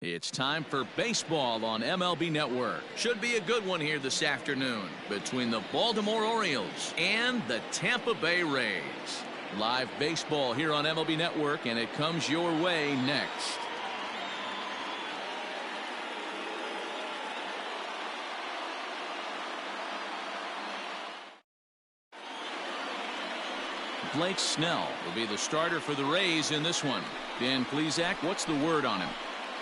It's time for baseball on MLB Network. Should be a good one here this afternoon between the Baltimore Orioles and the Tampa Bay Rays. Live baseball here on MLB Network, and it comes your way next. Blake Snell will be the starter for the Rays in this one. Dan Plesac, what's the word on him?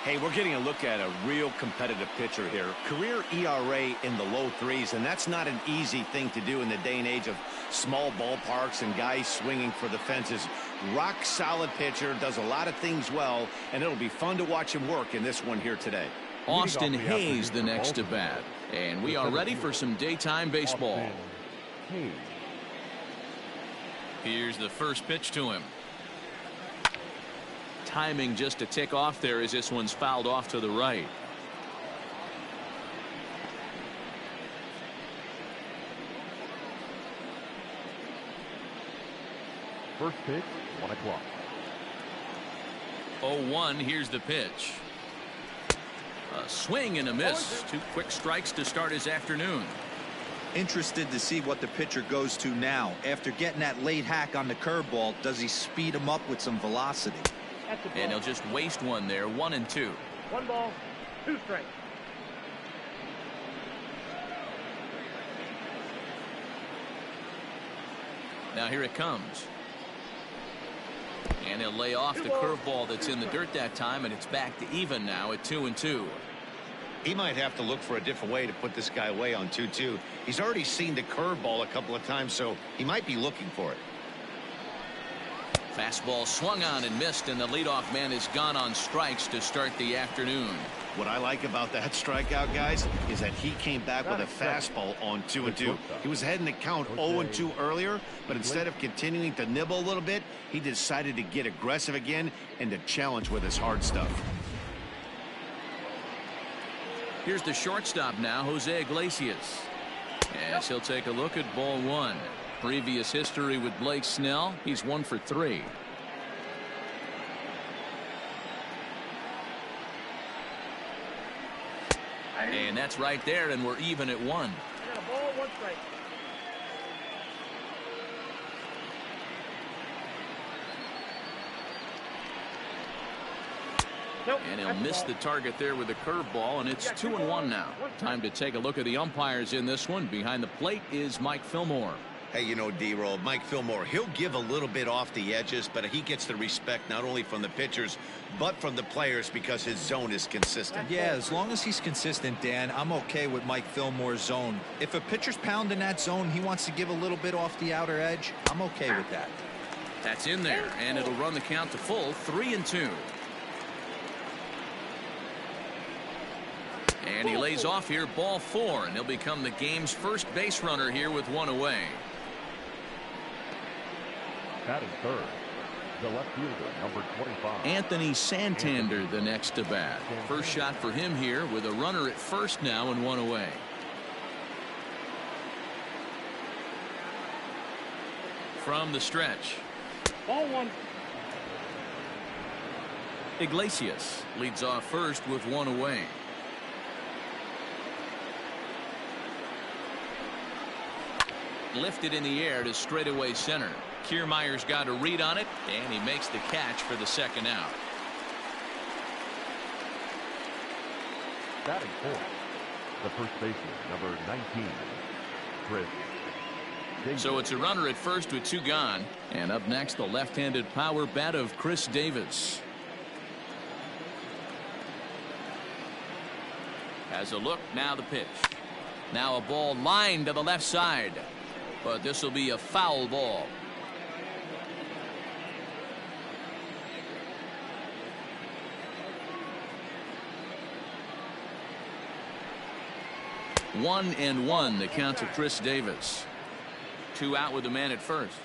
Hey, we're getting a look at a real competitive pitcher here. Career ERA in the low threes, and that's not an easy thing to do in the day and age of small ballparks and guys swinging for the fences. Rock solid pitcher, does a lot of things well, and it'll be fun to watch him work in this one here today. Austin Hayes the next to bat, and we are ready for some daytime baseball. Here's the first pitch to him. Timing just to tick off there as this one's fouled off to the right. First pitch, 1 o'clock. 0-1, here's the pitch. A swing and a miss. 2 quick strikes to start his afternoon. Interested to see what the pitcher goes to now. After getting that late hack on the curveball, does he speed him up with some velocity? And he'll just waste one there. 1-2. 1 ball, 2 strikes. Now here it comes. And he'll lay off the curveball that's in the dirt that time, and it's back to even now at 2-2. He might have to look for a different way to put this guy away on 2-2. He's already seen the curveball a couple of times, so he might be looking for it. Fastball swung on and missed, and the leadoff man is gone on strikes to start the afternoon. What I like about that strikeout, guys, is that he came back with a fastball on 2-2. He was ahead in the count 0-2 earlier, but instead of continuing to nibble a little bit, he decided to get aggressive again and to challenge with his hard stuff. Here's the shortstop now, Jose Iglesias. As he'll take a look at ball 1. Previous history with Blake Snell, he's 1 for 3. And that's right there, and we're even at 1. I got a ball, 1 strike. Nope, and he'll miss the target there with the curveball, and it's 2-1 now. Time to take a look at the umpires in this one. Behind the plate is Mike Fillmore. Hey, you know, D-Roll, Mike Fillmore, he'll give a little bit off the edges, but he gets the respect not only from the pitchers, but from the players because his zone is consistent. Yeah, as long as he's consistent, Dan, I'm okay with Mike Fillmore's zone. If a pitcher's pounding that zone, he wants to give a little bit off the outer edge, I'm okay with that. That's in there, and it'll run the count to full 3-2. And he lays off here, ball 4, and he'll become the game's first base runner here with 1 away. Batting third, the left fielder, number 25. Anthony Santander the next to bat. First shot for him here with a runner at first now and 1 away. From the stretch. Ball 1. Iglesias leads off first with 1 away. Lifted in the air to straightaway center. Kiermaier's got a read on it, and he makes the catch for the second out. Batting fourth, the first baseman, number 19, Chris Davis. So it's a runner at first with 2 gone. And up next, the left-handed power bat of Chris Davis. Has a look, now the pitch. Now a ball lined to the left side. But this will be a foul ball. One and 1, the count to Chris Davis. 2 out with the man at first.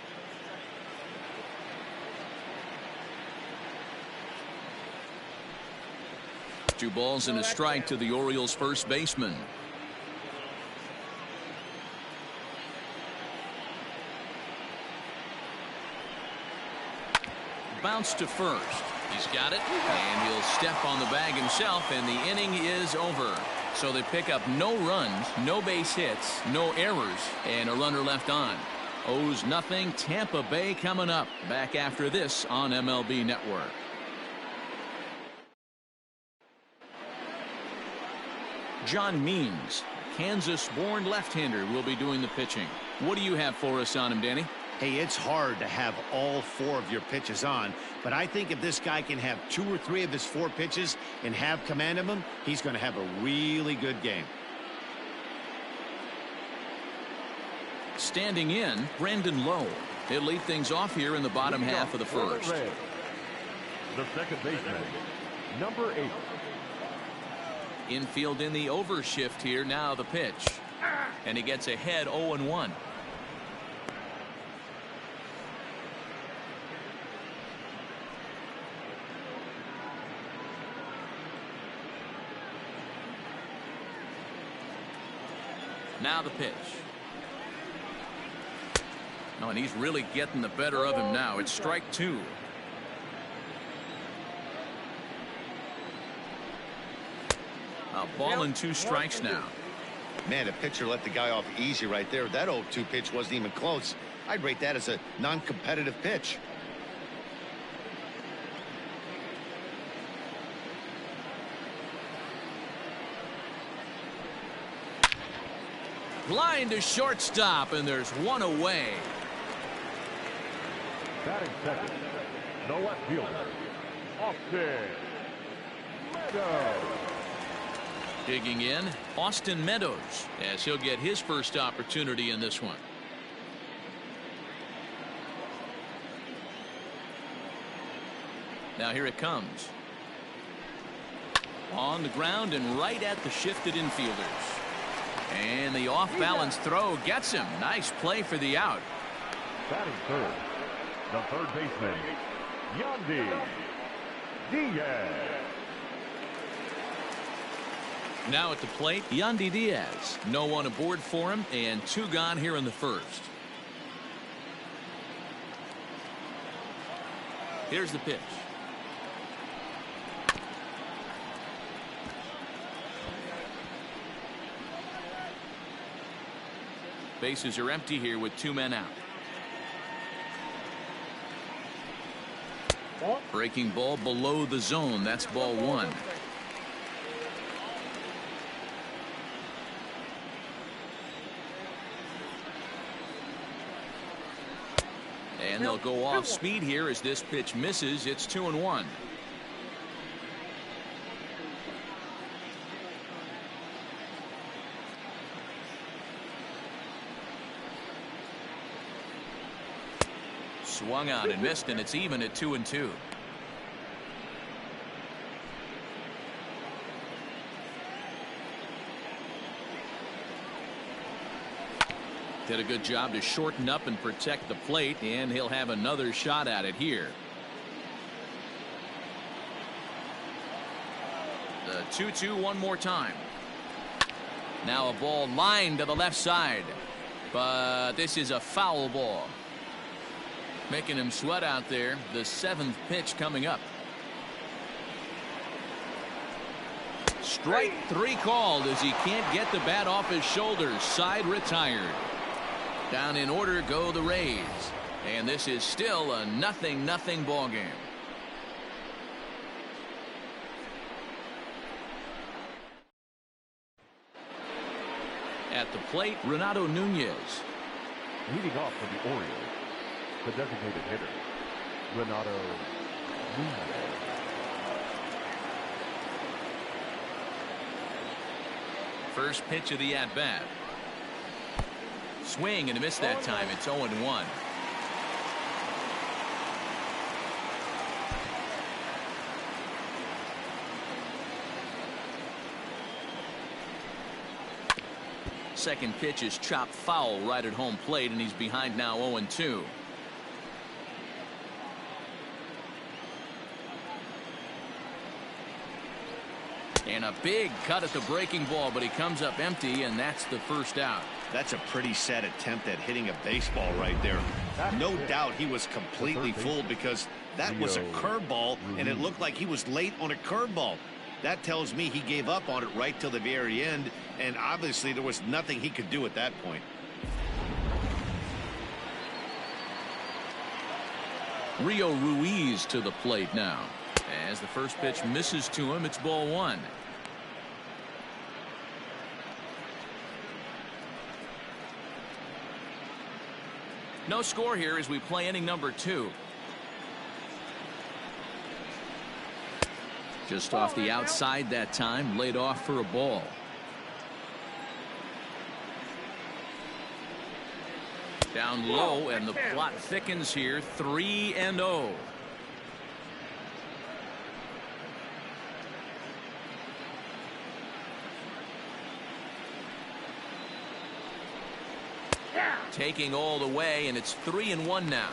Two balls and a strike to the Orioles first baseman. Bounce to first. He's got it, and he'll step on the bag himself, and the inning is over. So they pick up no runs, no base hits, no errors, and a runner left on. 0-0 Tampa Bay coming up. Back after this on MLB Network. John Means, Kansas-born left-hander, will be doing the pitching. What do you have for us on him, Danny? Hey, it's hard to have all 4 of your pitches on, but I think if this guy can have 2 or 3 of his 4 pitches and have command of them, he's going to have a really good game. Standing in, Brandon Lowe. He'll lead things off here in the bottom half of the first. The second baseman, number 8. Infield in the overshift here. Now the pitch. And he gets ahead 0-1. Now the pitch. Oh, and he's really getting the better of him now. It's strike 2. A ball and 2 strikes now. Man, the pitcher let the guy off easy right there. That 0-2 pitch wasn't even close. I'd rate that as a non-competitive pitch. Line to shortstop, and there's one away. Batting second, the left fielder, Austin Meadows. Digging in, Austin Meadows, as he'll get his first opportunity in this one. Now here it comes. On the ground and right at the shifted infielders. And the off-balance throw gets him. Nice play for the out. Batting third, the third baseman, Yandy Diaz. Now at the plate, Yandy Diaz. No one aboard for him, and 2 gone here in the first. Here's the pitch. Bases are empty here with 2 men out. Breaking ball below the zone. That's ball 1. And they'll go off speed here as this pitch misses. It's 2-1. Swung out and missed, and it's even at 2-2. Did a good job to shorten up and protect the plate, and he'll have another shot at it here. The 2-2 one more time. Now a ball lined to the left side, but this is a foul ball. Making him sweat out there. The 7th pitch coming up. Strike 3 called as he can't get the bat off his shoulders. Side retired. Down in order go the Rays. And this is still a 0-0 ball game. At the plate, Renato Nunez. Leading off for the Orioles, the designated hitter, Renato Nunez. First pitch of the at-bat. Swing and a miss that time. It's 0-1. Second pitch is chopped foul right at home plate, and he's behind now 0-2. And a big cut at the breaking ball, but he comes up empty, and that's the first out. That's a pretty sad attempt at hitting a baseball right there. No doubt he was completely fooled because that was a curveball, and it looked like he was late on a curveball. That tells me he gave up on it right till the very end, and obviously there was nothing he could do at that point. Rio Ruiz to the plate now. As the first pitch misses to him, it's ball one. No score here as we play inning number 2. Just off the outside that time, laid off for a ball. Down low, and the plot thickens here. 3-0. Taking all the way, and it's 3-1 now.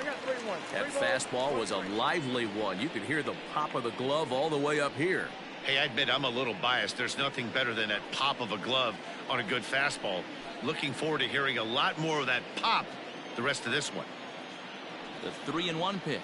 That fastball was a lively one. You could hear the pop of the glove all the way up here. Hey, I admit I'm a little biased. There's nothing better than that pop of a glove on a good fastball. Looking forward to hearing a lot more of that pop the rest of this one. The 3-1 pitch.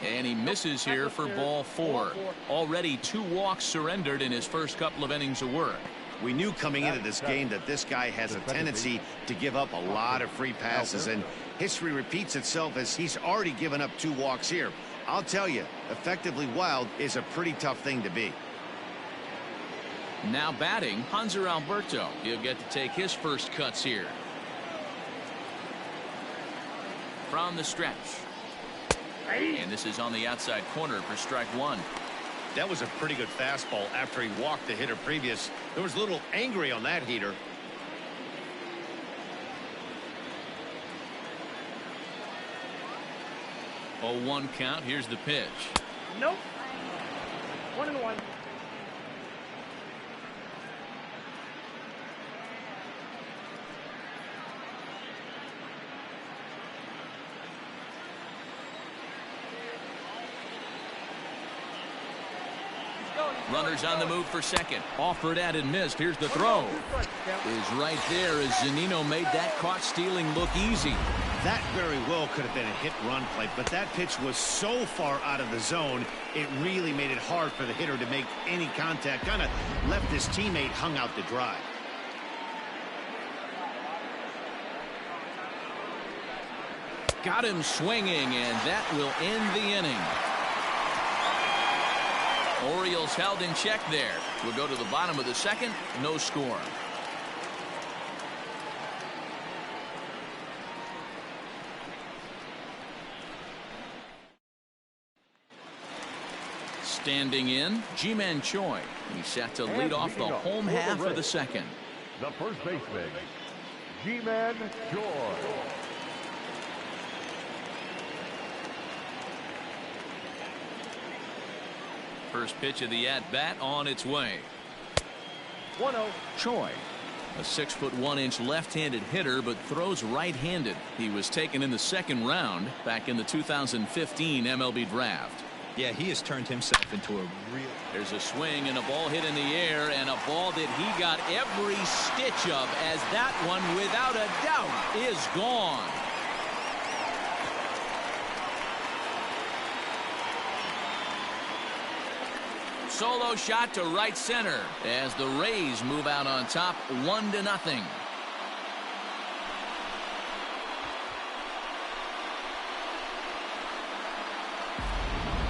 And he misses here for ball 4. Already 2 walks surrendered in his first couple of innings of work. We knew coming into this game that this guy has a tendency to give up a lot of free passes, and history repeats itself as he's already given up 2 walks here. I'll tell you, effectively wild is a pretty tough thing to be. Now batting, Hanser Alberto. He'll get to take his first cuts here. From the stretch. And this is on the outside corner for strike 1. That was a pretty good fastball after he walked the hitter previous. There was a little angry on that heater. Oh, 1 count. Here's the pitch. Nope. 1-1. Runners on the move for second. Offered at and missed. Here's the throw. Is right there as Zunino made that caught stealing look easy. That very well could have been a hit-run play, but that pitch was so far out of the zone, it really made it hard for the hitter to make any contact. Kind of left his teammate hung out to dry. Got him swinging, and that will end the inning. Orioles held in check there. We'll go to the bottom of the second. No score. Standing in, Ji-Man Choi. He's set to lead off the home half of the second. The first baseman, Ji-Man Choi. First pitch of the at-bat on its way. 1-0. Choi, a 6'1" left-handed hitter, but throws right-handed. He was taken in the second round back in the 2015 MLB draft. Yeah, he has turned himself into a real... There's a swing and a ball hit in the air, and a ball that he got every stitch of, as that one, without a doubt, is gone. Solo shot to right center as the Rays move out on top 1-0.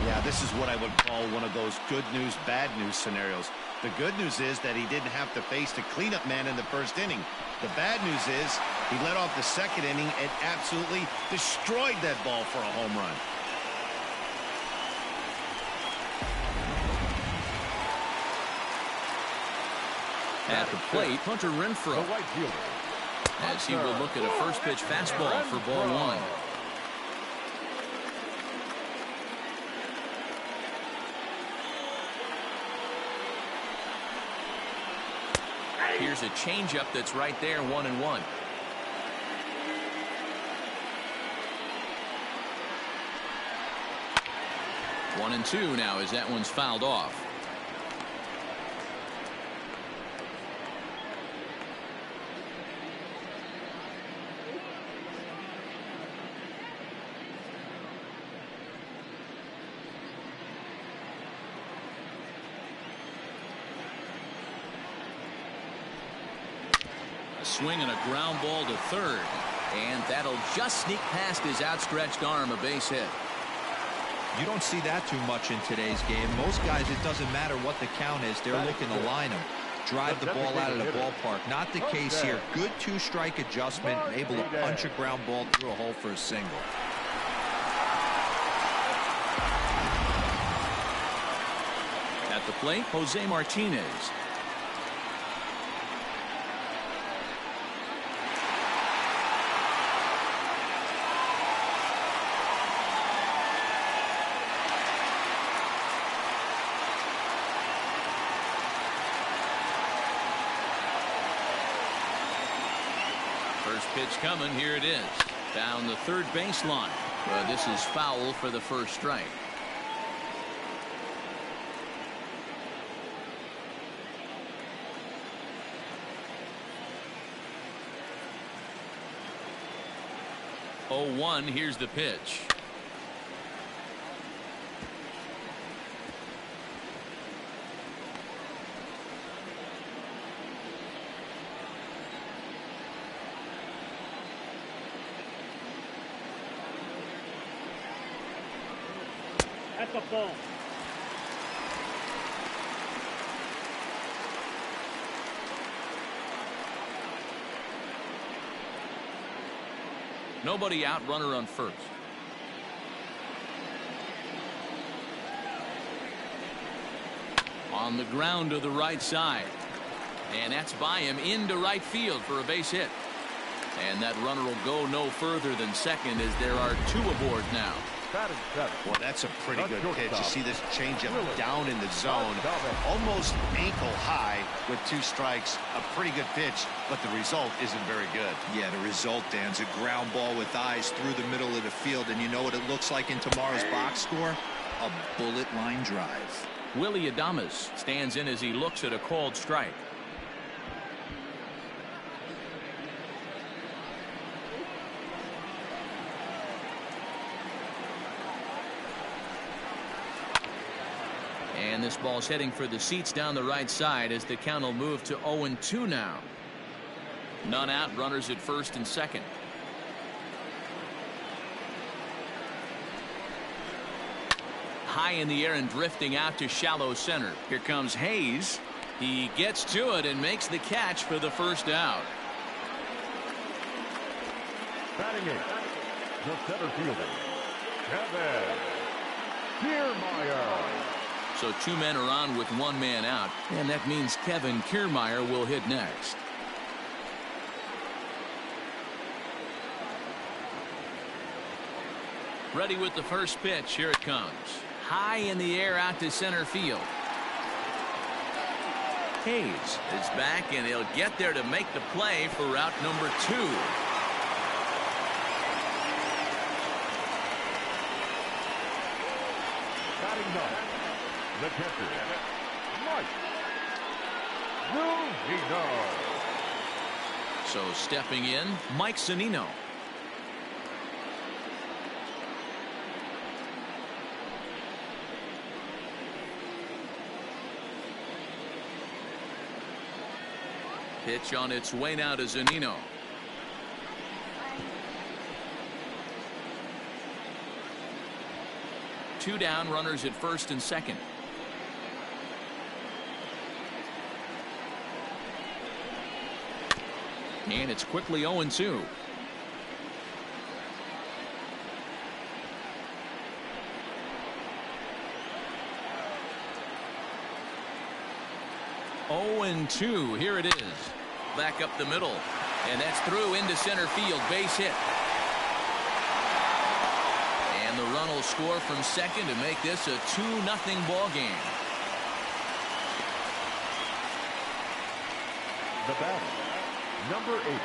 Yeah, this is what I would call one of those good news, bad news scenarios. The good news is that he didn't have to face the cleanup man in the first inning. The bad news is he led off the second inning and absolutely destroyed that ball for a home run. At the plate, Hunter Renfroe, The right fielder, as he will look at a first pitch fastball for ball 1. Here's a changeup that's right there, 1-1. One and two now as that one's fouled off. swing and a ground ball to third. And that'll just sneak past his outstretched arm, a base hit. You don't see that too much in today's game. Most guys, it doesn't matter what the count is. They're looking to line him, drive the ball out of the ballpark. Not the case here. Good two-strike adjustment, able to punch a ground ball through a hole for a single. At the plate, Jose Martinez. First pitch coming. Here it is. Down the third baseline. But this is foul for the first strike. Oh, 1. Here's the pitch. That's a ball. Nobody out, runner on first. On the ground to the right side. And that's by him into right field for a base hit. And that runner will go no further than second as there are 2 aboard now. Well, that's a pretty good pitch. You see this changeup down in the zone, almost ankle high with 2 strikes. A pretty good pitch, but the result isn't very good. Yeah, the result, Dan's a ground ball with eyes through the middle of the field. And you know what it looks like in tomorrow's box score? A bullet line drive. Willie Adames stands in as he looks at a called strike. And this ball's heading for the seats down the right side as the count will move to 0-2 now. None out, runners at first and second. High in the air and drifting out to shallow center. Here comes Hayes. He gets to it and makes the catch for the first out. Batting it, the center fielder, Kevin Kiermaier. So 2 men are on with 1 man out, and that means Kevin Kiermaier will hit next. Ready with the first pitch. Here it comes. High in the air out to center field. Hayes is back, and he'll get there to make the play for route number 2. Batting ninth, the catcher, Mike Zunino. So stepping in, Mike Zunino. Pitch on its way now to Zunino. Two down, runners at first and second. And it's quickly 0-2. Here it is. Back up the middle. And that's through into center field. Base hit. And the run will score from second to make this a 2-0 ball game. The batter, number 8.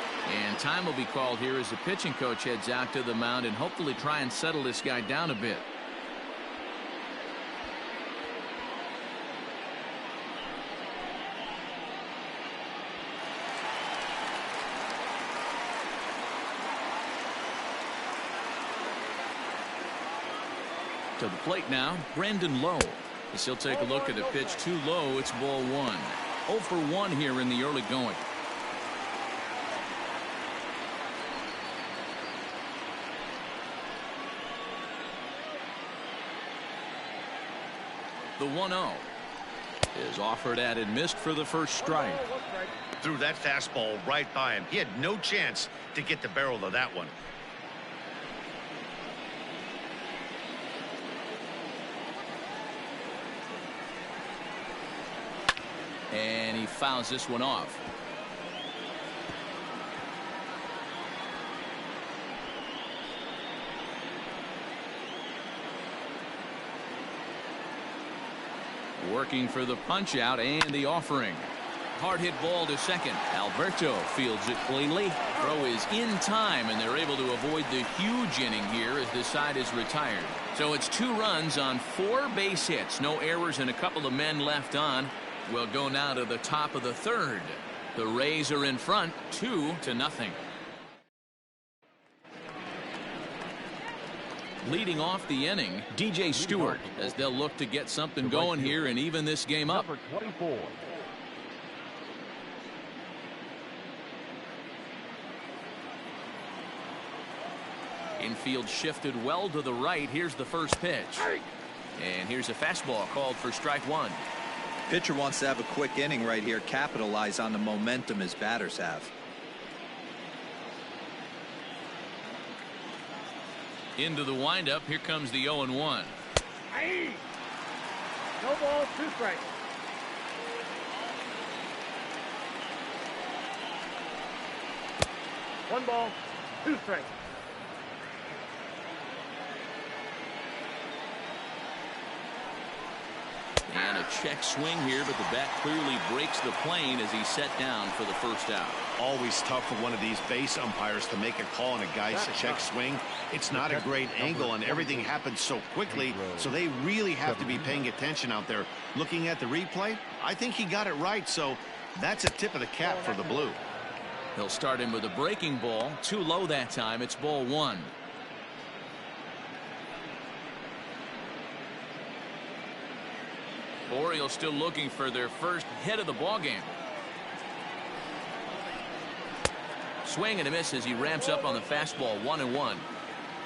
And time will be called here as the pitching coach heads out to the mound and hopefully try and settle this guy down a bit. To the plate now, Brandon Lowe. As he'll take a look at a pitch too low. It's ball 1. 0 for 1 here in the early going. The 1-0 is offered at and missed for the first strike. Threw that fastball right by him. He had no chance to get the barrel of that one. And he fouls this one off. Working for the punch out and the offering. Hard hit ball to second. Alberto fields it cleanly. Throw is in time, and they're able to avoid the huge inning here as this side is retired. So it's 2 runs on 4 base hits. No errors and a couple of men left on. We'll go now to the top of the 3rd. The Rays are in front 2-0. Leading off the inning, DJ Stewart, as they'll look to get something going here and even this game up. Number 24. Infield shifted well to the right. Here's the first pitch. And here's a fastball called for strike 1. Pitcher wants to have a quick inning right here, capitalize on the momentum his batters have. Into the windup. Here comes the 0-1. Aye. No ball, 2 strikes. One ball, 2 strikes. And a check swing here, but the bat clearly breaks the plane as he's set down for the first out. Always tough for one of these base umpires to make a call on a guy's check swing. It's not a great angle, and everything happens so quickly, so they really have to be paying attention out there. Looking at the replay, I think he got it right, so that's a tip of the cap for the Blue. He'll start him with a breaking ball. Too low that time. It's ball 1. Orioles still looking for their first hit of the ball game. Swing and a miss as he ramps up on the fastball. 1-1.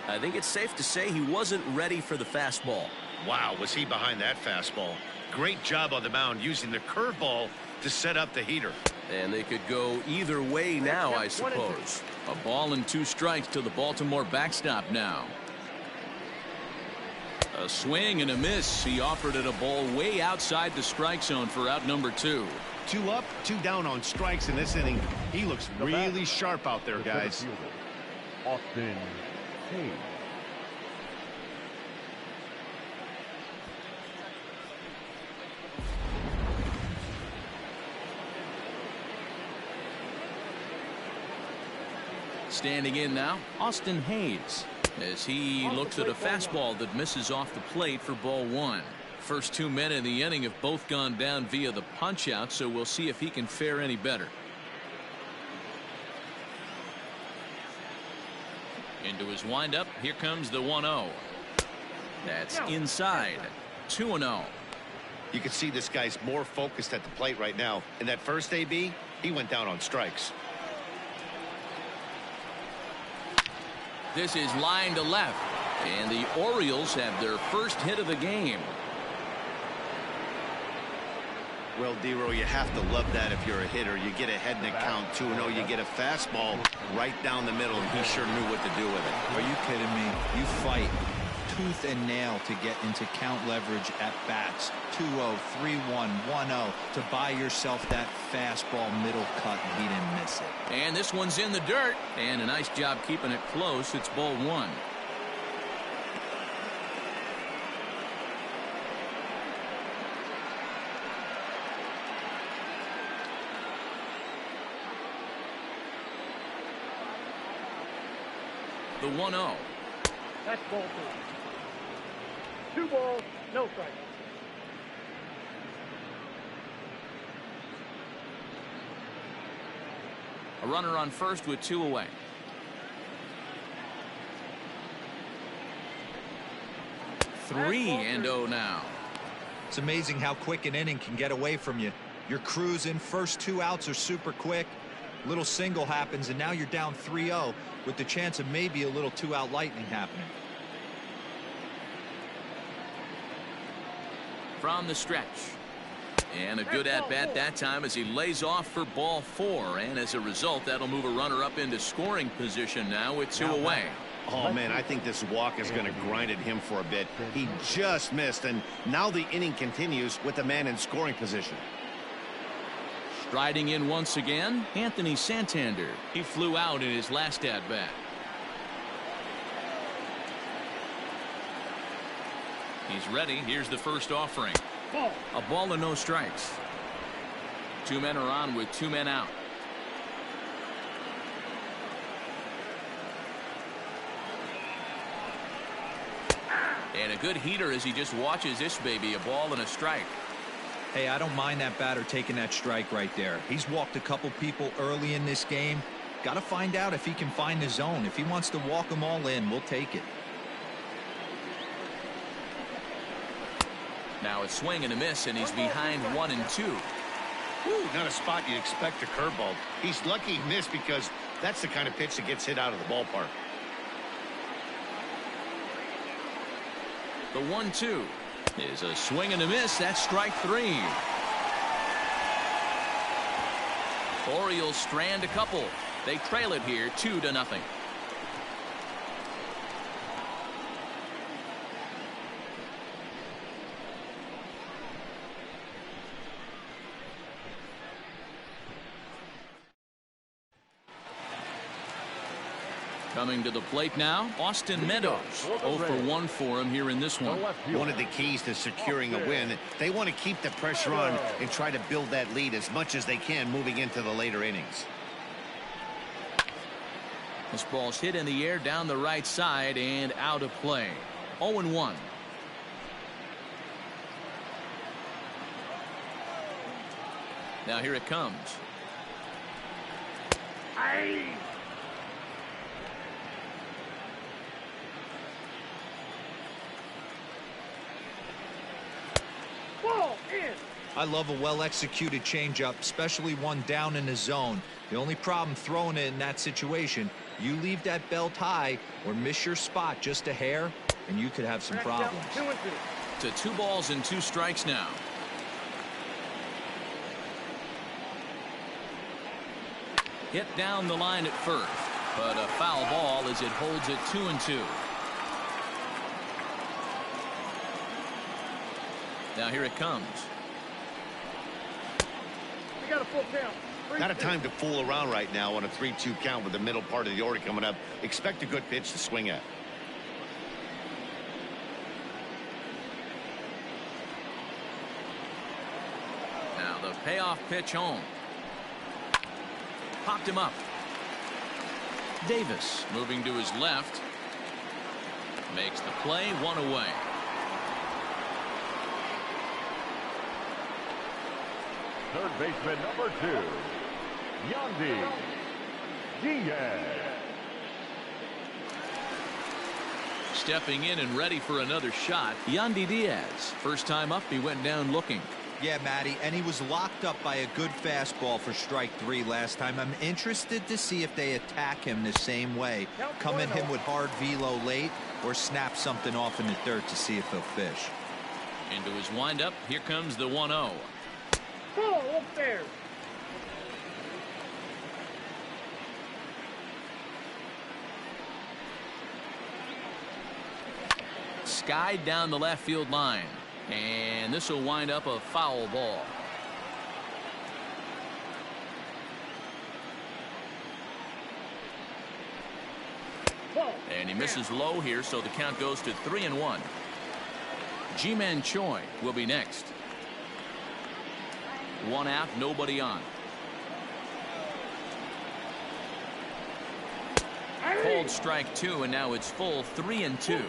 I think it's safe to say he wasn't ready for the fastball. Wow, was he behind that fastball. Great job on the mound using the curveball to set up the heater. And they could go either way now, I suppose. A ball and 2 strikes to the Baltimore backstop now. A swing and a miss. He offered it a ball way outside the strike zone for out number 2. 2 up, 2 down on strikes in this inning. He looks really sharp out there, guys. Austin Hayes. Standing in now, Austin Hayes, as he looks at a fastball that misses off the plate for ball 1. First 2 men in the inning have both gone down via the punch out, so we'll see if he can fare any better. Into his windup. Here comes the 1-0. That's inside. 2-0. You can see this guy's more focused at the plate right now. In that first AB, he went down on strikes. This is line to left, and the Orioles have their first hit of the game. Well, D-Row, you have to love that if you're a hitter. You get ahead in the count 2-0. You get a fastball right down the middle, and he sure knew what to do with it. Are you kidding me? You fight tooth and nail to get into count leverage at bats. 2-0, 3-1, 1-0 to buy yourself that fastball middle cut, and he didn't miss it. And this one's in the dirt, and a nice job keeping it close. It's ball 1. The 1-0. That's ball 2. 2 balls, no strikes. A runner on first with 2 away. 3-0 now. It's amazing how quick an inning can get away from you. You're cruising. First 2 outs are super quick. Little single happens, and now you're down 3-0 with the chance of maybe a little 2-out lightning happening. from the stretch. And a good at-bat that time as he lays off for ball 4. And as a result, that'll move a runner up into scoring position now with 2 away. Oh, man, I think this walk is going to grind at him for a bit. He just missed, and now the inning continues with the man in scoring position. Striding in once again, Anthony Santander. He flew out in his last at-bat. He's ready. Here's the first offering. A ball and no strikes. 2 men are on with 2 men out. And a good heater as he just watches this baby. A ball and a strike. Hey, I don't mind that batter taking that strike right there. He's walked a couple people early in this game. Got to find out if he can find the zone. If he wants to walk them all in, we'll take it. Now a swing and a miss, and he's behind 1 and 2. Woo, not a spot you'd expect a curveball. He's lucky he missed because that's the kind of pitch that gets hit out of the ballpark. The 1-2 is a swing and a miss. That's strike 3. Orioles strand a couple. They trail it here 2-0. Coming to the plate now, Austin Meadows. 0 for 1 for him here in this one. One of the keys to securing a win, they want to keep the pressure on and try to build that lead as much as they can moving into the later innings. This ball's hit in the air down the right side and out of play. 0-1. Now here it comes. I love a well-executed changeup, especially one down in the zone. The only problem throwing it in that situation, you leave that belt high or miss your spot just a hair, and you could have some problems. To 2 balls and 2 strikes now. Hit down the line at first, but a foul ball as it holds it 2-2. Now here it comes. Got a full count. Not a time to fool around right now on a 3-2 count with the middle part of the order coming up. Expect a good pitch to swing at. Now the payoff pitch home. Popped him up. Davis moving to his left. Makes the play, 1 away. Third baseman number 2, Yandy Diaz. Stepping in and ready for another shot, Yandy Diaz. First time up, he went down looking. Yeah, Matty, and he was locked up by a good fastball for strike 3 last time. I'm interested to see if they attack him the same way. Come at him with hard velo late or snap something off in the dirt to see if he'll fish. Into his windup, here comes the 1-0. Ball upstairs. Skied down the left field line. And this will wind up a foul ball. And he misses low here, so the count goes to 3-1. Ji-Man Choi will be next. 1 out, nobody on. Cold strike 2, and now it's full 3-2.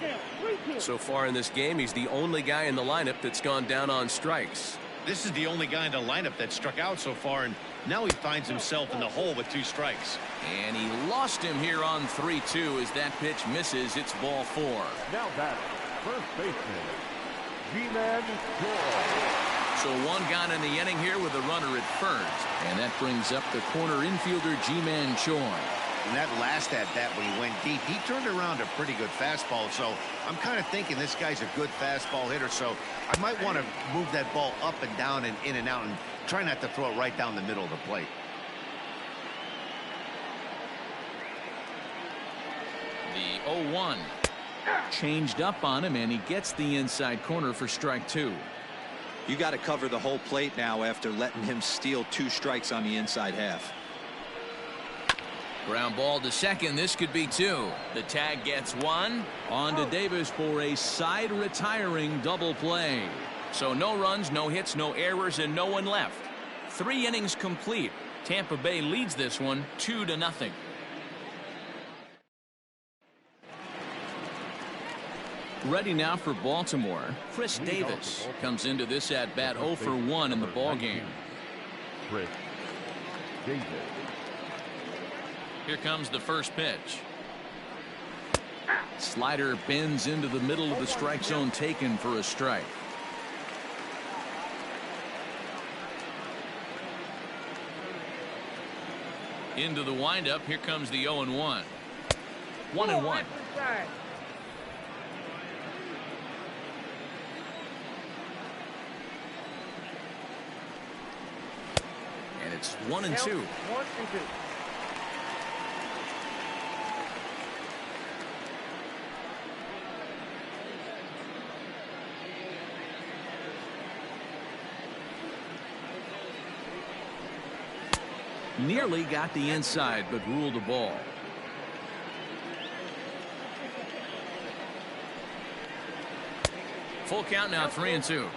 So far in this game, he's the only guy in the lineup that's gone down on strikes. This is the only guy in the lineup that struck out so far, and now he finds himself in the hole with 2 strikes. And he lost him here on 3-2 as that pitch misses. It's ball 4. Now batting, first baseman, Ji-Man Choi. So 1 gone in the inning here with a runner at first. And that brings up the corner infielder, Ji-Man Choi. And that last at-bat when he went deep, he turned around a pretty good fastball. So I'm kind of thinking this guy's a good fastball hitter. So I might want to move that ball up and down and in and out and try not to throw it right down the middle of the plate. The 0-1. Changed up on him, and he gets the inside corner for strike 2. You got to cover the whole plate now after letting him steal 2 strikes on the inside half. Ground ball to second. This could be 2. The tag gets 1. On to Davis for a side retiring double play. So no runs, no hits, no errors, and no one left. 3 innings complete. Tampa Bay leads this one 2-0. Ready now for Baltimore. Chris Davis comes into this at bat 0 for 1 in the ball game. Chris Davis. Here comes the first pitch. Slider bends into the middle of the strike zone, taken for a strike. Into the windup. Here comes the 0-1. 1-1. And it's 1-2. Nearly got the inside, but ruled a ball. Full count now, 3-2.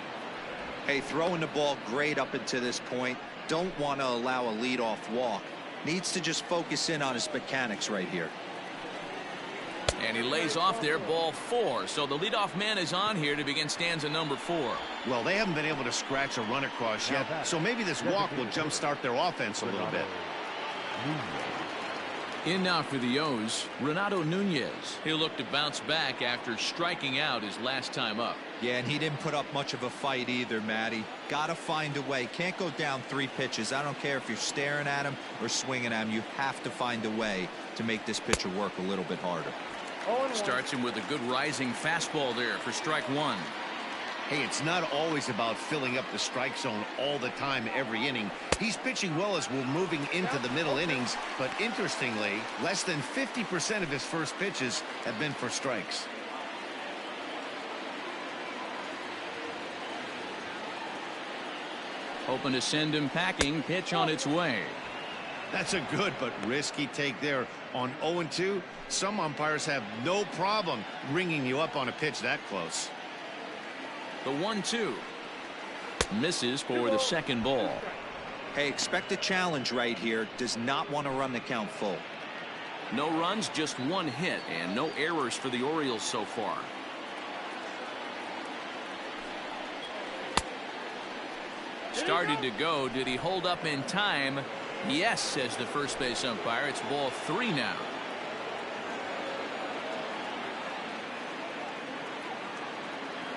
Hey, throwing the ball great up until this point. Don't want to allow a leadoff walk. Needs to just focus in on his mechanics right here. And he lays off there, ball 4. So the leadoff man is on here to begin stanza number 4. Well, they haven't been able to scratch a run across yet, so maybe this walk will jumpstart their offense a little bit. In now for the O's, Renato Nunez. He'll look to bounce back after striking out his last time up. Yeah, and he didn't put up much of a fight either, Matty. Got to find a way. Can't go down 3 pitches. I don't care if you're staring at him or swinging at him. You have to find a way to make this pitcher work a little bit harder. Starts him with a good rising fastball there for strike 1. Hey, it's not always about filling up the strike zone all the time every inning. He's pitching well as we're moving into the middle innings, but interestingly, less than 50% of his first pitches have been for strikes. Hoping to send him packing. Pitch on its way. That's a good but risky take there. On 0-2, some umpires have no problem ringing you up on a pitch that close. The 1-2. Misses for the second ball. Hey, expect a challenge right here. Does not want to run the count full. No runs, just 1 hit, and no errors for the Orioles so far. Started to go. Did he hold up in time? Yes, says the first base umpire. It's ball 3 now.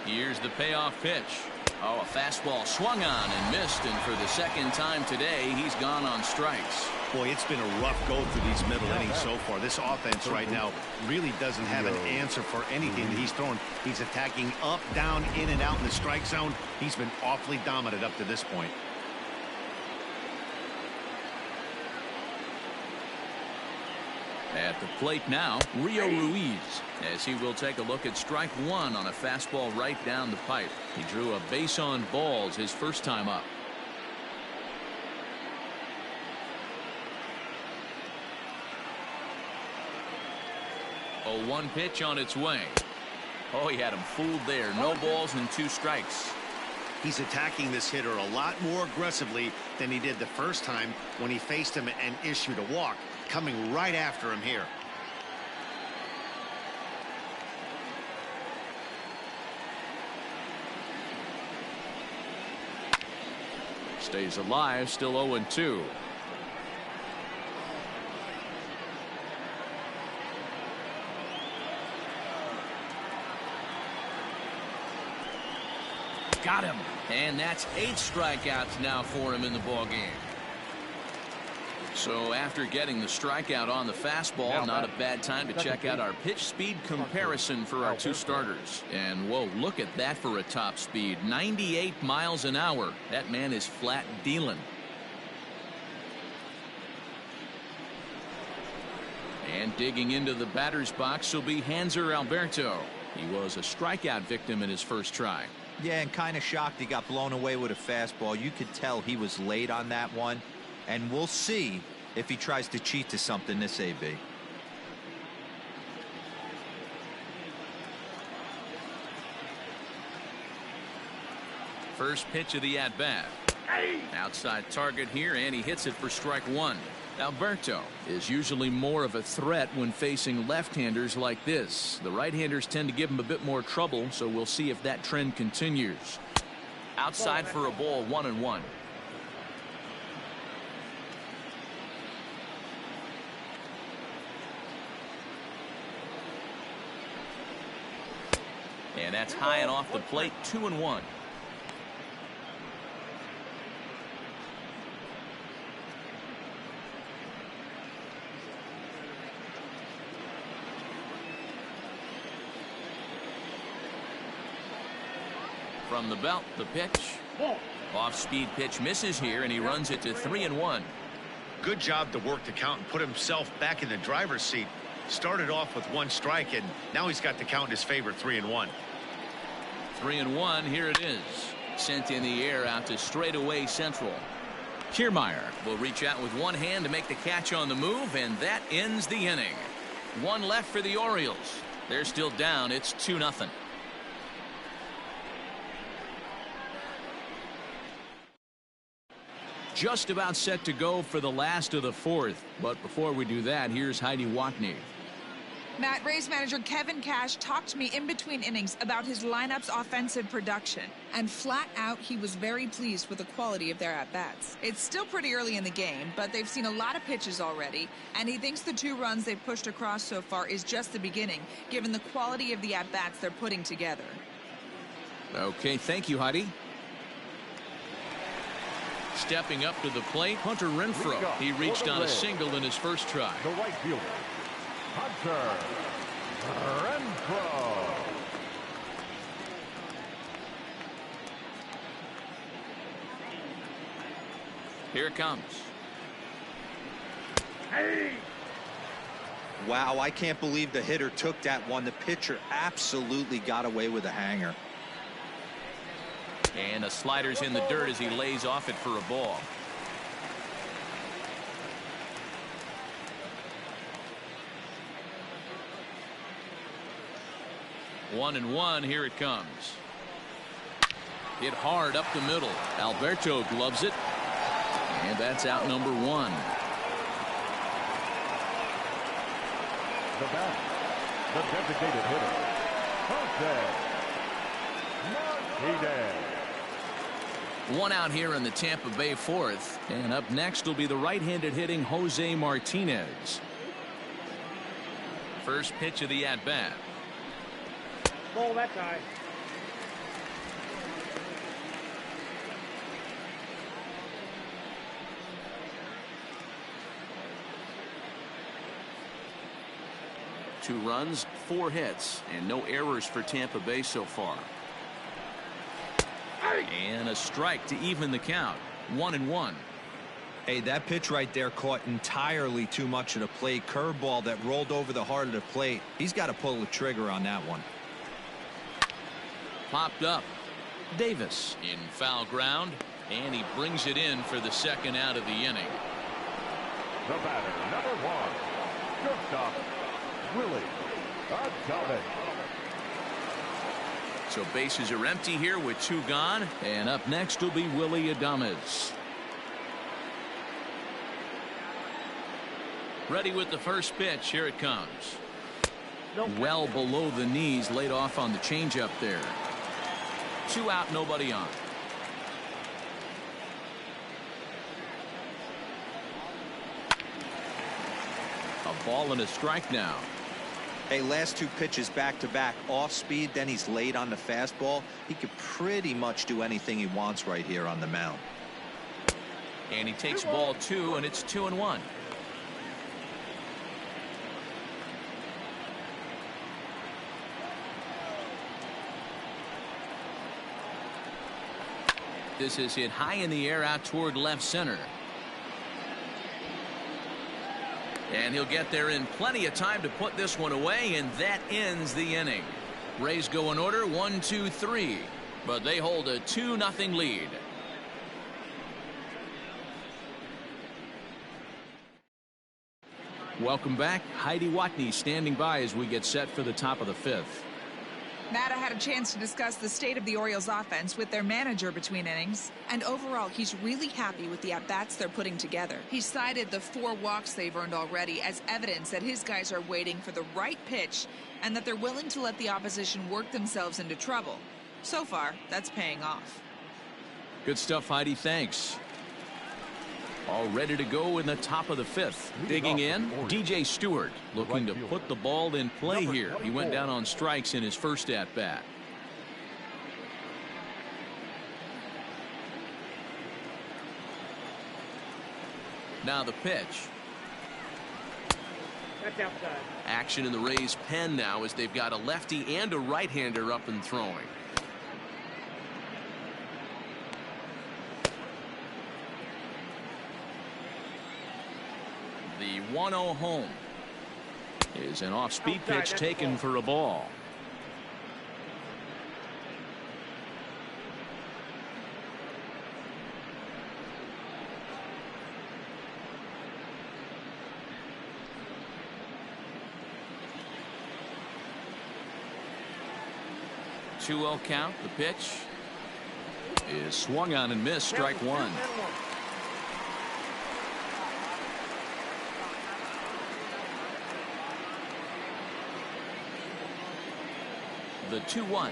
Here's the payoff pitch. Oh, a fastball swung on and missed, and for the second time today, he's gone on strikes. Boy, it's been a rough go through these middle innings so far. This offense right now really doesn't have an answer for anything that he's thrown. He's attacking up, down, in and out in the strike zone. He's been awfully dominant up to this point. At the plate now, Rio Ruiz, as he will take a look at strike 1 on a fastball right down the pipe. He drew a base on balls his first time up. A 1 pitch on its way. Oh, he had him fooled there. No balls and 2 strikes. He's attacking this hitter a lot more aggressively than he did the first time when he faced him and issued a walk. Coming right after him here. Stays alive, still 0-2. Got him. And that's 8 strikeouts now for him in the ball game. So after getting the strikeout on the fastball, not a bad time to check out our pitch speed comparison for our two starters. And whoa, look at that for a top speed. 98 miles an hour. That man is flat dealing. And digging into the batter's box will be Hanser Alberto. He was a strikeout victim in his first try. Yeah, and kind of shocked he got blown away with a fastball. You could tell he was late on that one. And we'll see if he tries to cheat to something this AB. First pitch of the at-bat. Outside target here, and he hits it for strike one. Alberto is usually more of a threat when facing left-handers like this. The right-handers tend to give him a bit more trouble, so we'll see if that trend continues. Outside for a ball, 1-1. And that's high and off the plate, 2-1. From the belt, the pitch. Off-speed pitch misses here, and he runs it to 3-1. Good job to work the count and put himself back in the driver's seat. Started off with one strike, and now he's got the count in his favor, 3-1. 3-1, here it is. Sent in the air out to straightaway central. Kiermaier will reach out with one hand to make the catch on the move, and that ends the inning. One left for the Orioles. They're still down. It's 2-0. Just about set to go for the last of the fourth. But before we do that, here's Heidi Watney. Matt, Rays manager Kevin Cash talked to me in between innings about his lineup's offensive production. And flat out, he was very pleased with the quality of their at-bats. It's still pretty early in the game, but they've seen a lot of pitches already. And he thinks the 2 runs they've pushed across so far is just the beginning, given the quality of the at-bats they're putting together. Okay, thank you, Heidi. Stepping up to the plate, Hunter Renfroe. He reached on a single in his first try. The right fielder, Hunter Renfroe. Here it comes. Wow, I can't believe the hitter took that one. The pitcher absolutely got away with a hanger. And a slider's in the dirt as he lays off it for a ball. One and one, here it comes. Hit hard up the middle. Alberto gloves it. And that's out number 1. The batter, the designated hitter, Jose Martinez. One out here in the Tampa Bay fourth. And up next will be the right-handed hitting Jose Martinez. First pitch of the at-bat. Ball that guy. Two runs, 4 hits, and no errors for Tampa Bay so far. And a strike to even the count. 1-1. Hey, that pitch right there caught entirely too much of the plate. Curveball that rolled over the heart of the plate. He's got to pull the trigger on that one. Popped up. Davis in foul ground, and he brings it in for the second out of the inning. The batter, number 1, shortstop, Willie Adames. So bases are empty here with 2 gone, and up next will be Willie Adames. Ready with the first pitch. Here it comes. Well below the knees, laid off on the changeup there. 2 out, nobody on. A ball and a strike now. Hey, last 2 pitches back-to-back off speed, then he's late on the fastball. He could pretty much do anything he wants right here on the mound. And he takes ball 2, and it's 2-1. This is hit high in the air out toward left center. And he'll get there in plenty of time to put this one away, and that ends the inning. Rays go in order 1, 2, 3, but they hold a 2-0 lead. Welcome back. Heidi Watney standing by as we get set for the top of the 5th. Matt had a chance to discuss the state of the Orioles offense with their manager between innings, and overall he's really happy with the at-bats they're putting together. He cited the 4 walks they've earned already as evidence that his guys are waiting for the right pitch and that they're willing to let the opposition work themselves into trouble. So far, that's paying off. Good stuff, Heidi. Thanks. All ready to go in the top of the 5th. Digging in, DJ Stewart looking to put the ball in play here. He went down on strikes in his first at-bat. Now the pitch. That's outside. Action in the Rays' pen now as they've got a lefty and a right-hander up and throwing. The 1-0 home is an off-speed pitch taken for a ball. Two-0 count. The pitch is swung on and missed. Strike 1. The 2-1.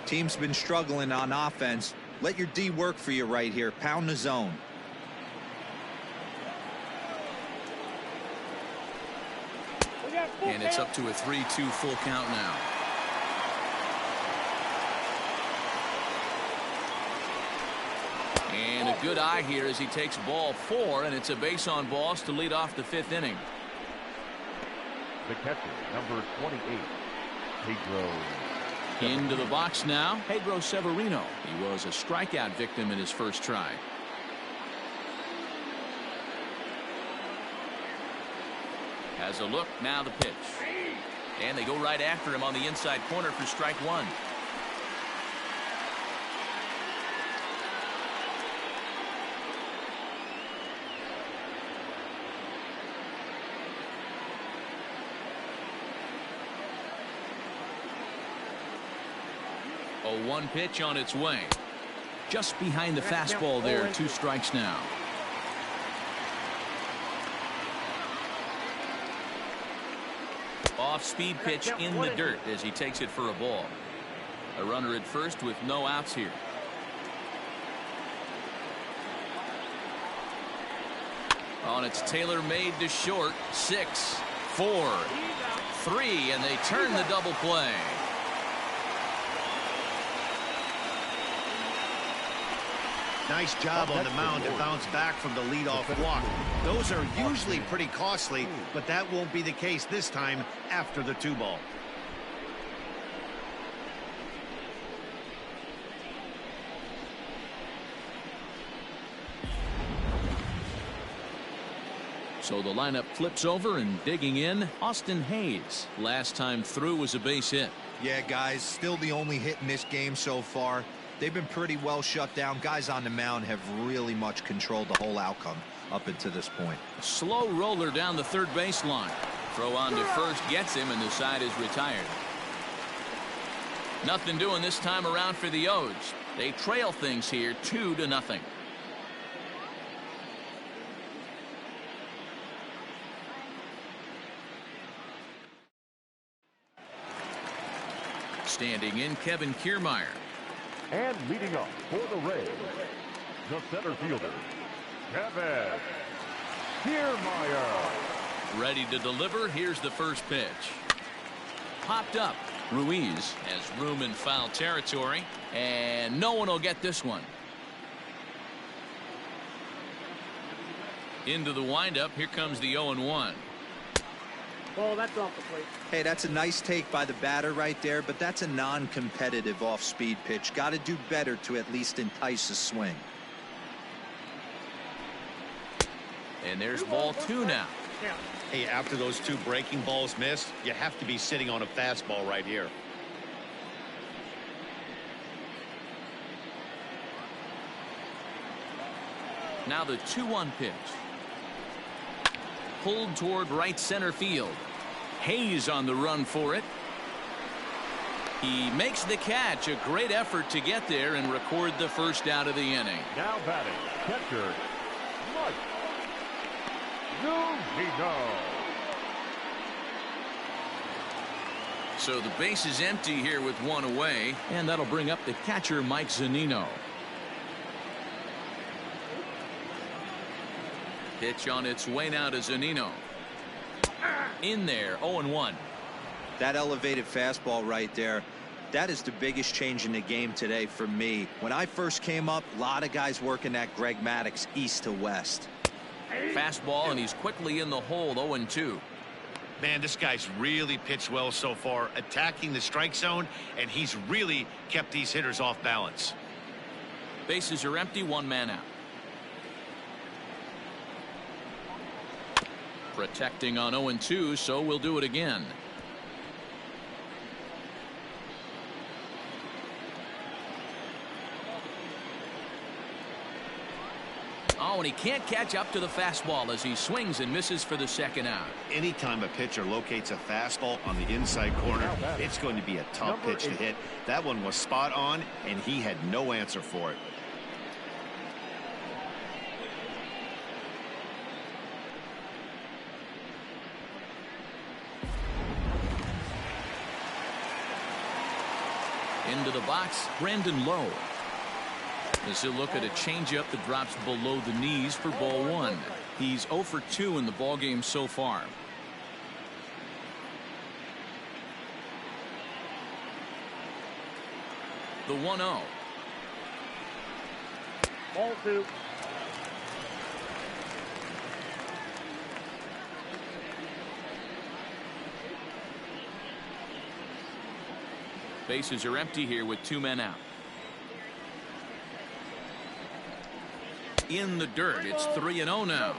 Team's been struggling on offense. Let your D work for you right here. Pound the zone. And it's up to a 3-2 full count now. And a good eye here as he takes ball 4, and it's a base on balls to lead off the 5th inning. The catcher, number 28, Pedro. Into the box now, Pedro Severino. He was a strikeout victim in his first try. Has a look, now the pitch. And they go right after him on the inside corner for strike 1. A 1 pitch on its way. Just behind the fastball there. 2 strikes now. Off-speed pitch in the dirt as he takes it for a ball. A runner at first with no outs here. On its tailor-made to short. 6, 4, 3, and they turn the double play. Nice job on the mound to bounce back from the leadoff walk. Those are usually pretty costly, but that won't be the case this time after the 2-ball. So the lineup flips over, and digging in, Austin Hayes. Last time through was a base hit. Yeah, guys, still the only hit in this game so far. They've been pretty well shut down. Guys on the mound have really much controlled the whole outcome up until this point. Slow roller down the third baseline. Throw on to first gets him, and the side is retired. Nothing doing this time around for the O's. They trail things here 2-0. Standing in, Kevin Kiermaier. And leading up for the Rays, the center fielder, Kevin Kiermaier. Ready to deliver. Here's the first pitch. Popped up. Ruiz has room in foul territory, and no one will get this one. Into the windup. Here comes the 0-1. Ball, that's off the plate. Hey, that's a nice take by the batter right there, but that's a non-competitive off-speed pitch. Got to do better to at least entice a swing. And there's ball 2 now. Yeah. Hey, after those 2 breaking balls missed, you have to be sitting on a fastball right here. Now the 2-1 pitch. Pulled toward right center field. Hayes on the run for it. He makes the catch. A great effort to get there and record the first out of the inning. Now batting, catcher, Mike Zunino. So the base is empty here with 1 away, and that'll bring up the catcher, Mike Zunino. Pitch on its way now to Zunino. In there, 0-1. That elevated fastball right there, that is the biggest change in the game today for me. When I first came up, a lot of guys working that Greg Maddux east to west. Fastball, and he's quickly in the hole, 0-2. Man, this guy's really pitched well so far, attacking the strike zone, and he's really kept these hitters off balance. Bases are empty, 1 man out. Protecting on 0-2, so we'll do it again. Oh, and he can't catch up to the fastball as he swings and misses for the second out. Anytime a pitcher locates a fastball on the inside corner, it's going to be a tough pitch to hit. That one was spot on, and he had no answer for it. Into the box, Brandon Lowe. As he'll look at a changeup that drops below the knees for ball 1. He's 0 for 2 in the ballgame so far. The 1-0. Ball 2. Bases are empty here with 2 men out. In the dirt, it's 3-0 now.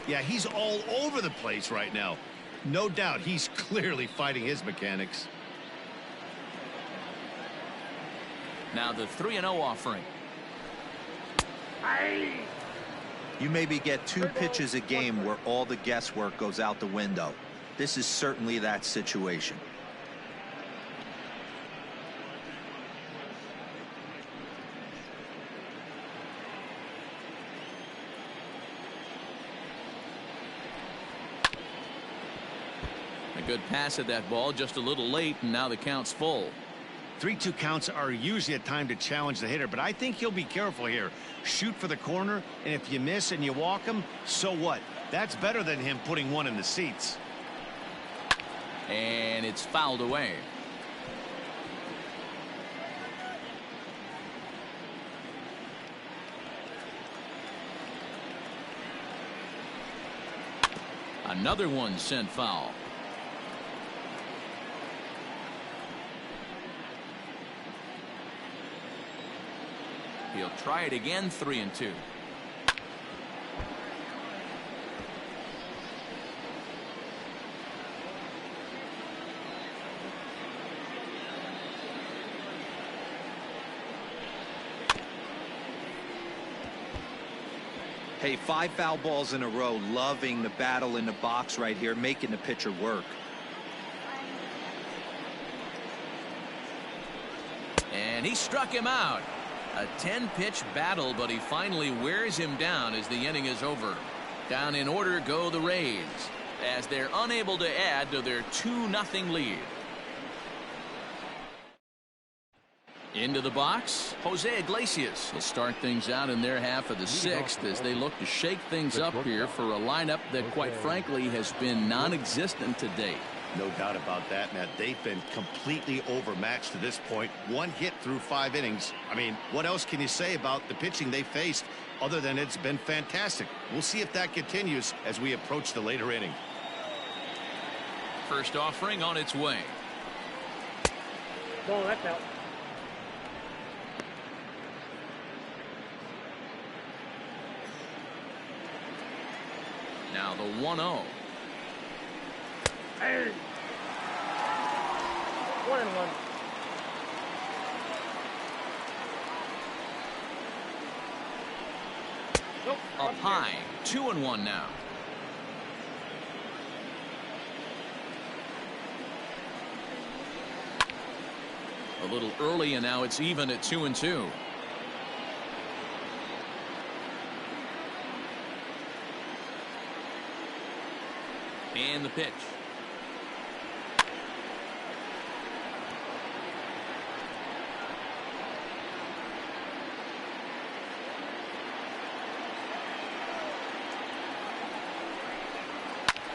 Yeah, he's all over the place right now. No doubt he's clearly fighting his mechanics. Now the 3-0 offering. You maybe get 2 pitches a game where all the guesswork goes out the window. This is certainly that situation. Good pass at that ball, just a little late, and now the count's full. 3-2 counts are usually a time to challenge the hitter, but I think he'll be careful here. Shoot for the corner, and if you miss and you walk him, so what? That's better than him putting one in the seats. And it's fouled away. Another one sent foul. He'll try it again, 3-2. Hey, 5 foul balls in a row. Loving the battle in the box right here, making the pitcher work. And he struck him out. A 10-pitch battle, but he finally wears him down as the inning is over. Down in order go the Rays, as they're unable to add to their 2-0 lead. Into the box, Jose Iglesias will start things out in their half of the 6th as they look to shake things up here for a lineup that, quite frankly, has been non-existent to date. No doubt about that, Matt. They've been completely overmatched to this point. One hit through 5 innings. I mean, what else can you say about the pitching they faced other than it's been fantastic? We'll see if that continues as we approach the later inning. First offering on its way. Ball, that's out. Now the 1-0. Hey. 1-1. Nope. Up high. 2-1 now. A little early, and now it's even at 2-2. And the pitch.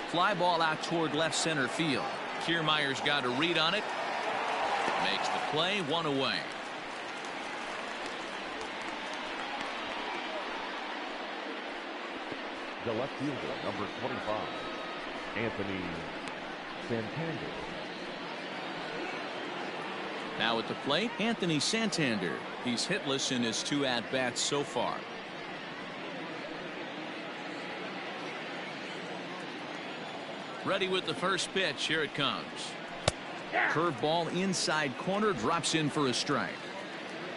Fly ball out toward left center field. Kiermaier's got a read on it. Makes the play, 1 away. The left fielder, number 25, Anthony Santander. Now at the plate, Anthony Santander. He's hitless in his 2 at-bats so far. Ready with the first pitch. Here it comes. Curveball inside corner, drops in for a strike.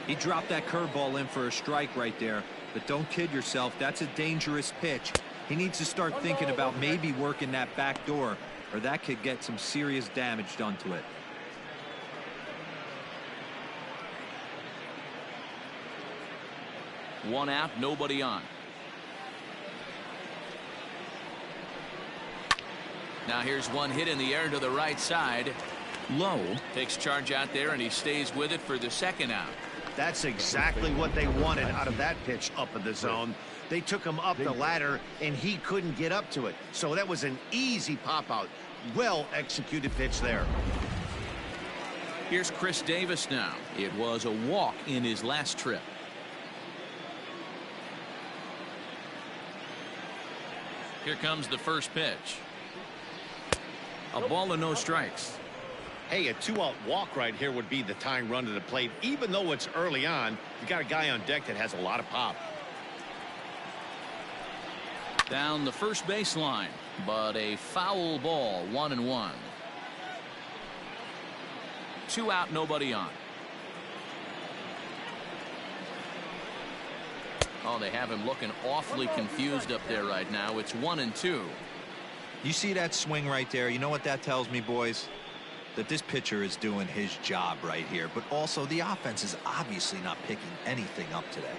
He dropped that curveball in for a strike right there. But don't kid yourself, that's a dangerous pitch. He needs to start thinking about maybe working that back door, or that could get some serious damage done to it. One out, nobody on. Now here's one hit in the air to the right side. Low takes charge out there, and he stays with it for the second out. That's exactly what they wanted out of that pitch up in the zone. They took him up the ladder, and he couldn't get up to it. So that was an easy pop-out. Well-executed pitch there. Here's Chris Davis now. It was a walk in his last trip. Here comes the first pitch. A ball and no strikes. Hey, a 2-out walk right here would be the tying run to the plate. Even though it's early on, you got a guy on deck that has a lot of pop. Down the first baseline, but a foul ball, 1-1. 2 out, nobody on. Oh, they have him looking awfully confused up there right now. It's 1-2. You see that swing right there? You know what that tells me, boys? That this pitcher is doing his job right here, but also the offense is obviously not picking anything up today.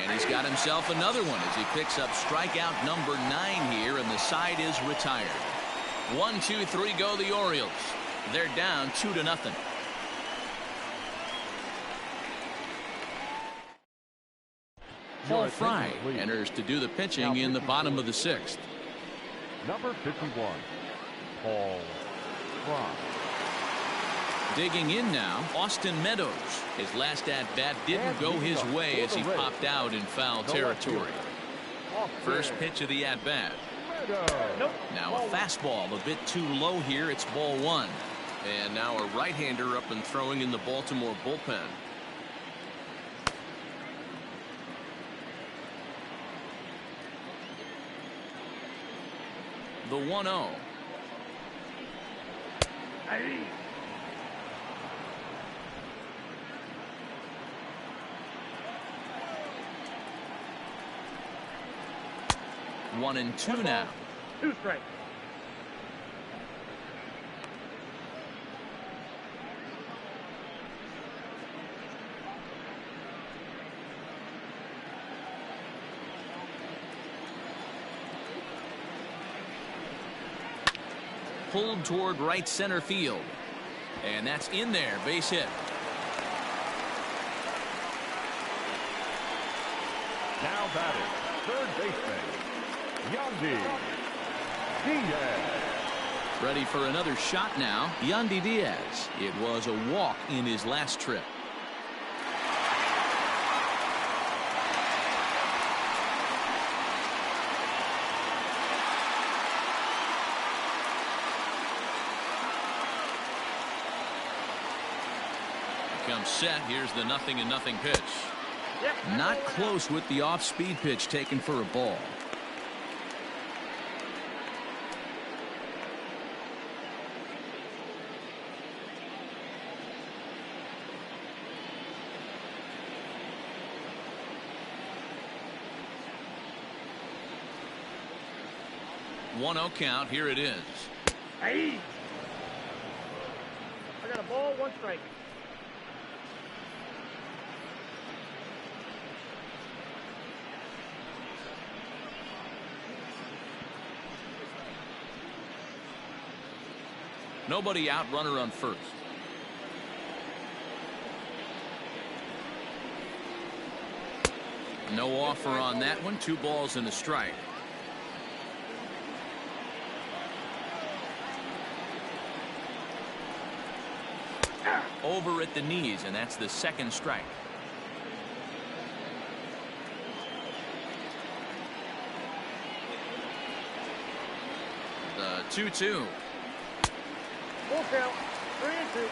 And he's got himself another one as he picks up strikeout number 9 here, and the side is retired. 1, 2, 3 go the Orioles. They're down 2-0. Paul Fry enters to do the pitching in the bottom of the 6th. Number 51, Paul Fry. Digging in now, Austin Meadows. His last at-bat didn't go his way as he popped out in foul territory. First pitch of the at-bat. Now a fastball a bit too low here. It's ball 1. And now a right-hander up and throwing in the Baltimore bullpen. The 1-0. One and two now. 2 strikes. Pulled toward right center field. And that's in there. Base hit. Now batting, third baseman, Yandy Diaz. Ready for another shot now. Yandy Diaz. It was a walk in his last trip. Comes set. Here's the 0-0 pitch. Not close with the off-speed pitch taken for a ball. One 0 count. Here it is. Hey. I got a ball, 1 strike. Nobody out, runner on first. No offer on that one. 2 balls and a strike. Over at the knees, and that's the 2nd strike. The 2-2. Full count, 3-2.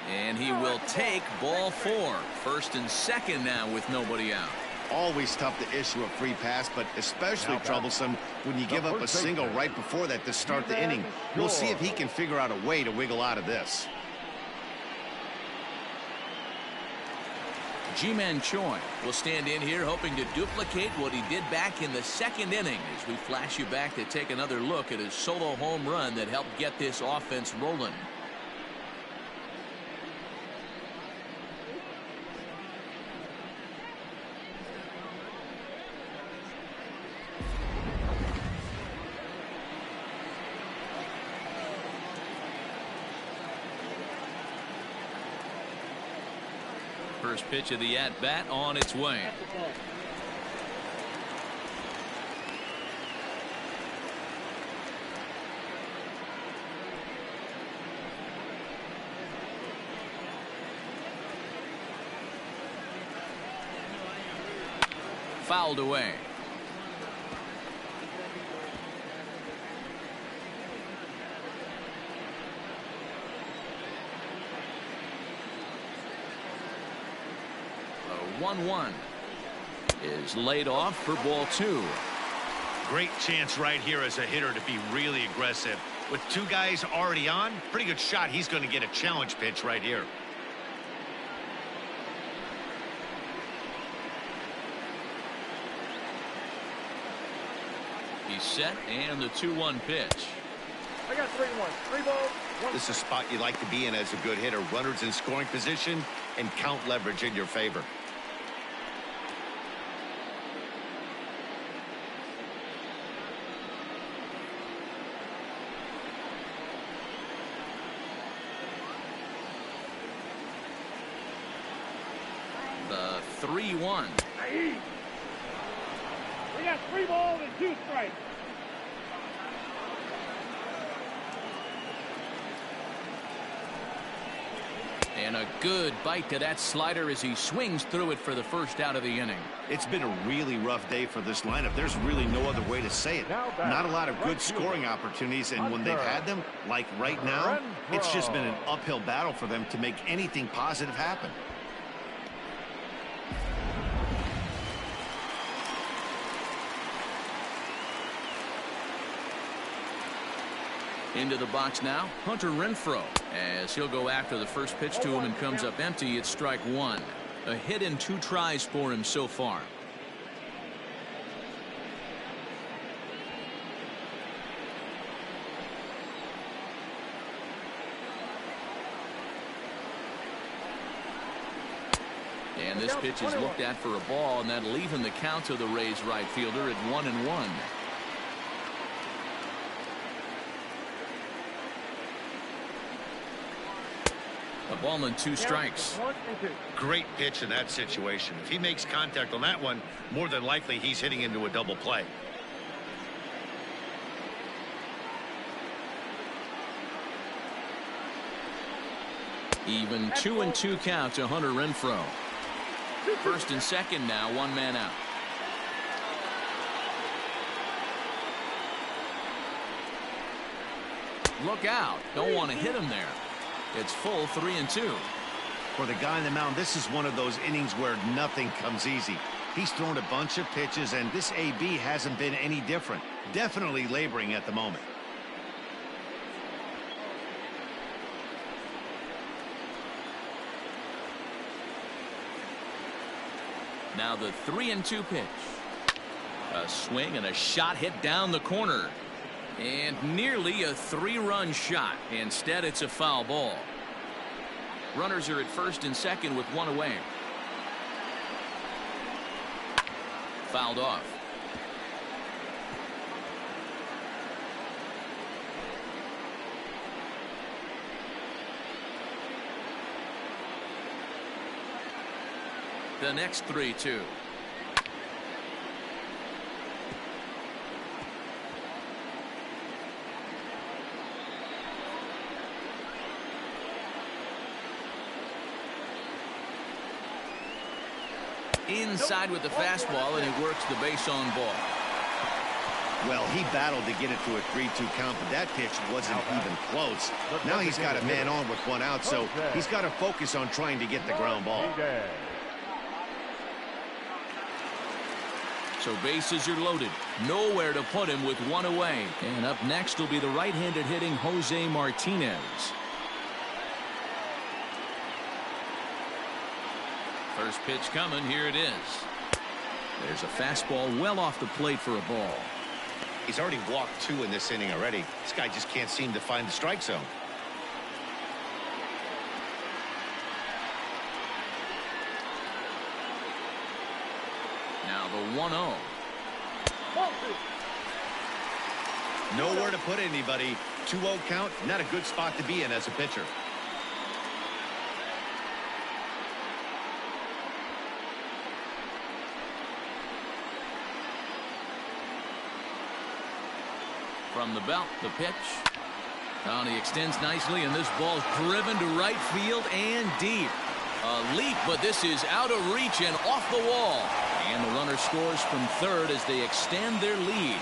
And he will take ball 4. First and second now with nobody out. Always tough to issue a free pass, but especially troublesome when you give up a single right before that to start the inning. We'll see if he can figure out a way to wiggle out of this. Ji-Man Choi will stand in here hoping to duplicate what he did back in the 2nd inning as we flash you back to take another look at his solo home run that helped get this offense rolling. First pitch of the at-bat on its way. Fouled away. The 1-1 is laid off for ball 2. Great chance right here as a hitter to be really aggressive. With 2 guys already on, pretty good shot. He's going to get a challenge pitch right here. He's set, and the 2-1 pitch. I got 3-1. 3 balls, 1 This is a spot you like to be in as a good hitter. Runners in scoring position and count leverage in your favor. The 3-1. We got 3 balls and 2 strikes. And a good bite to that slider as he swings through it for the first out of the inning. It's been a really rough day for this lineup. There's really no other way to say it. Not a lot of good scoring opportunities, and when they've had them, like right now, it's just been an uphill battle for them to make anything positive happen. Into the box now, Hunter Renfroe, as he'll go after the first pitch to him and comes up empty. It's strike one. A hit in 2 tries for him so far. And this pitch is looked at for a ball, and that'll even the count to the Rays right fielder at 1-1. A ball and 2 strikes. Great pitch in that situation. If he makes contact on that one, more than likely he's hitting into a double play. Even 2-2 count to Hunter Renfroe. First and second now, 1 man out. Look out. Don't want to hit him there. It's full 3-2. For the guy on the mound, this is one of those innings where nothing comes easy. He's thrown a bunch of pitches, and this AB hasn't been any different. Definitely laboring at the moment. Now the 3-2 pitch. A swing and a shot hit down the corner. And nearly a 3-run shot. Instead, it's a foul ball. Runners are at first and second with 1 away. Fouled off. The next 3-2. Inside with the fastball, and he works the base on ball. Well, he battled to get it to a 3-2 count, but that pitch wasn't even close. Now he's got a man on with 1 out, so he's got to focus on trying to get the ground ball. So bases are loaded. Nowhere to put him with 1 away. And up next will be the right-handed hitting Jose Martinez. First pitch coming. Here it is. There's a fastball well off the plate for a ball. He's already walked 2 in this inning already. This guy just can't seem to find the strike zone. Now the 1-0. Nowhere to put anybody. 2-0 count. Not a good spot to be in as a pitcher. From the belt, the pitch. And he extends nicely, and this ball's driven to right field and deep. A leap, but this is out of reach and off the wall. And the runner scores from third as they extend their lead.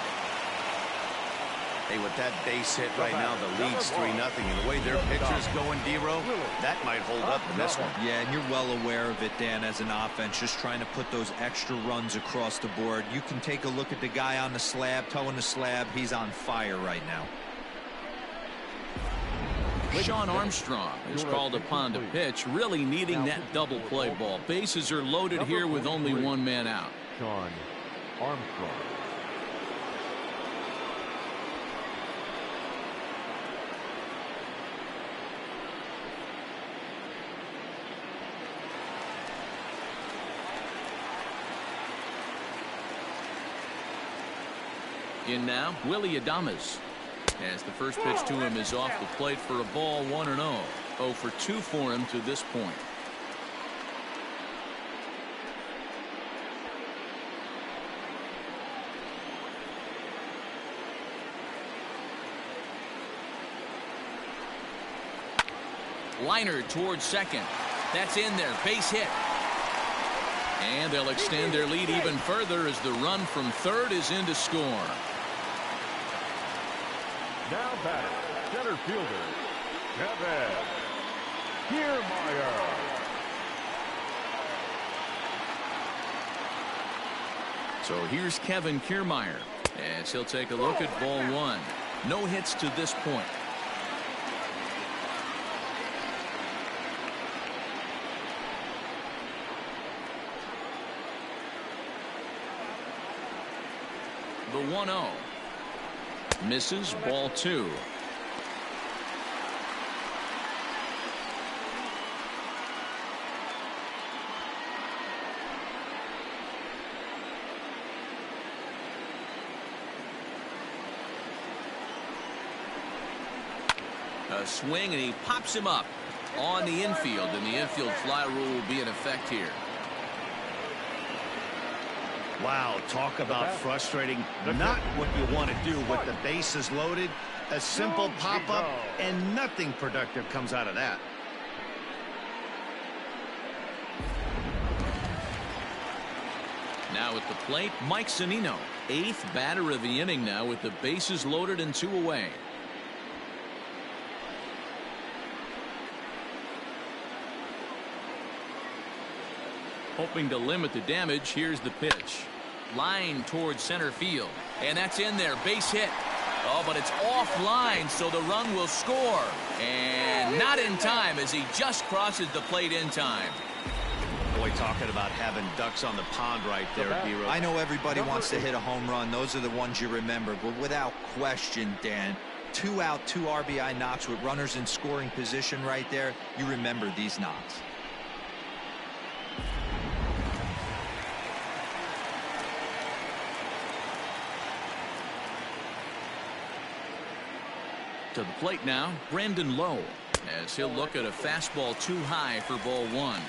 Hey, with that base hit right now, the lead's 3-0. And the way their pitcher's going, D-Row, that might hold up in this one. Yeah, and you're well aware of it, Dan, as an offense, just trying to put those extra runs across the board. You can take a look at the guy on the slab, towing the slab. He's on fire right now. Sean Armstrong is called upon to pitch, really needing that double play ball. Bases are loaded here with only 1 man out. Sean Armstrong. In now, Willie Adames. As the first pitch to him is off the plate for a ball, 1-0. 0 for 2 for him to this point. Liner towards second. That's in there. Base hit. And they'll extend their lead even further as the run from third is in to score. Now batting, center fielder, Kevin Kiermaier. So here's Kevin Kiermaier as he'll take a look at ball 1. No hits to this point. The 1-0. Misses, ball 2. A swing, and he pops him up on the infield, and the infield fly rule will be in effect here. Wow, talk about frustrating. Not what you want to do with the bases loaded. A simple pop-up, and nothing productive comes out of that. Now at the plate, Mike Zunino, 8th batter of the inning now with the bases loaded and 2 away. Hoping to limit the damage, here's the pitch. Line towards center field, and that's in there, base hit. Oh, but it's offline, so the run will score. And not in time as he just crosses the plate in time. Boy, talking about having ducks on the pond right there, D-Rose. I know everybody wants to hit a home run. Those are the ones you remember. But without question, Dan, 2 out, 2 RBI knocks with runners in scoring position right there. You remember these knocks. To the plate now, Brandon Lowe, as he'll look at a fastball too high for ball 1.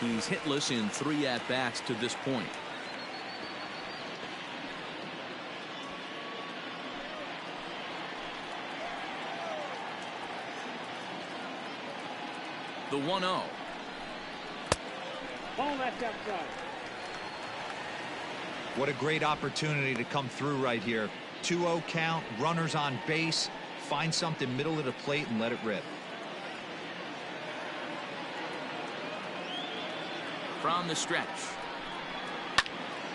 He's hitless in 3 at-bats to this point. The 1-0. Ball left outside. What a great opportunity to come through right here. 2-0 count, runners on base. Find something middle of the plate and let it rip. From the stretch.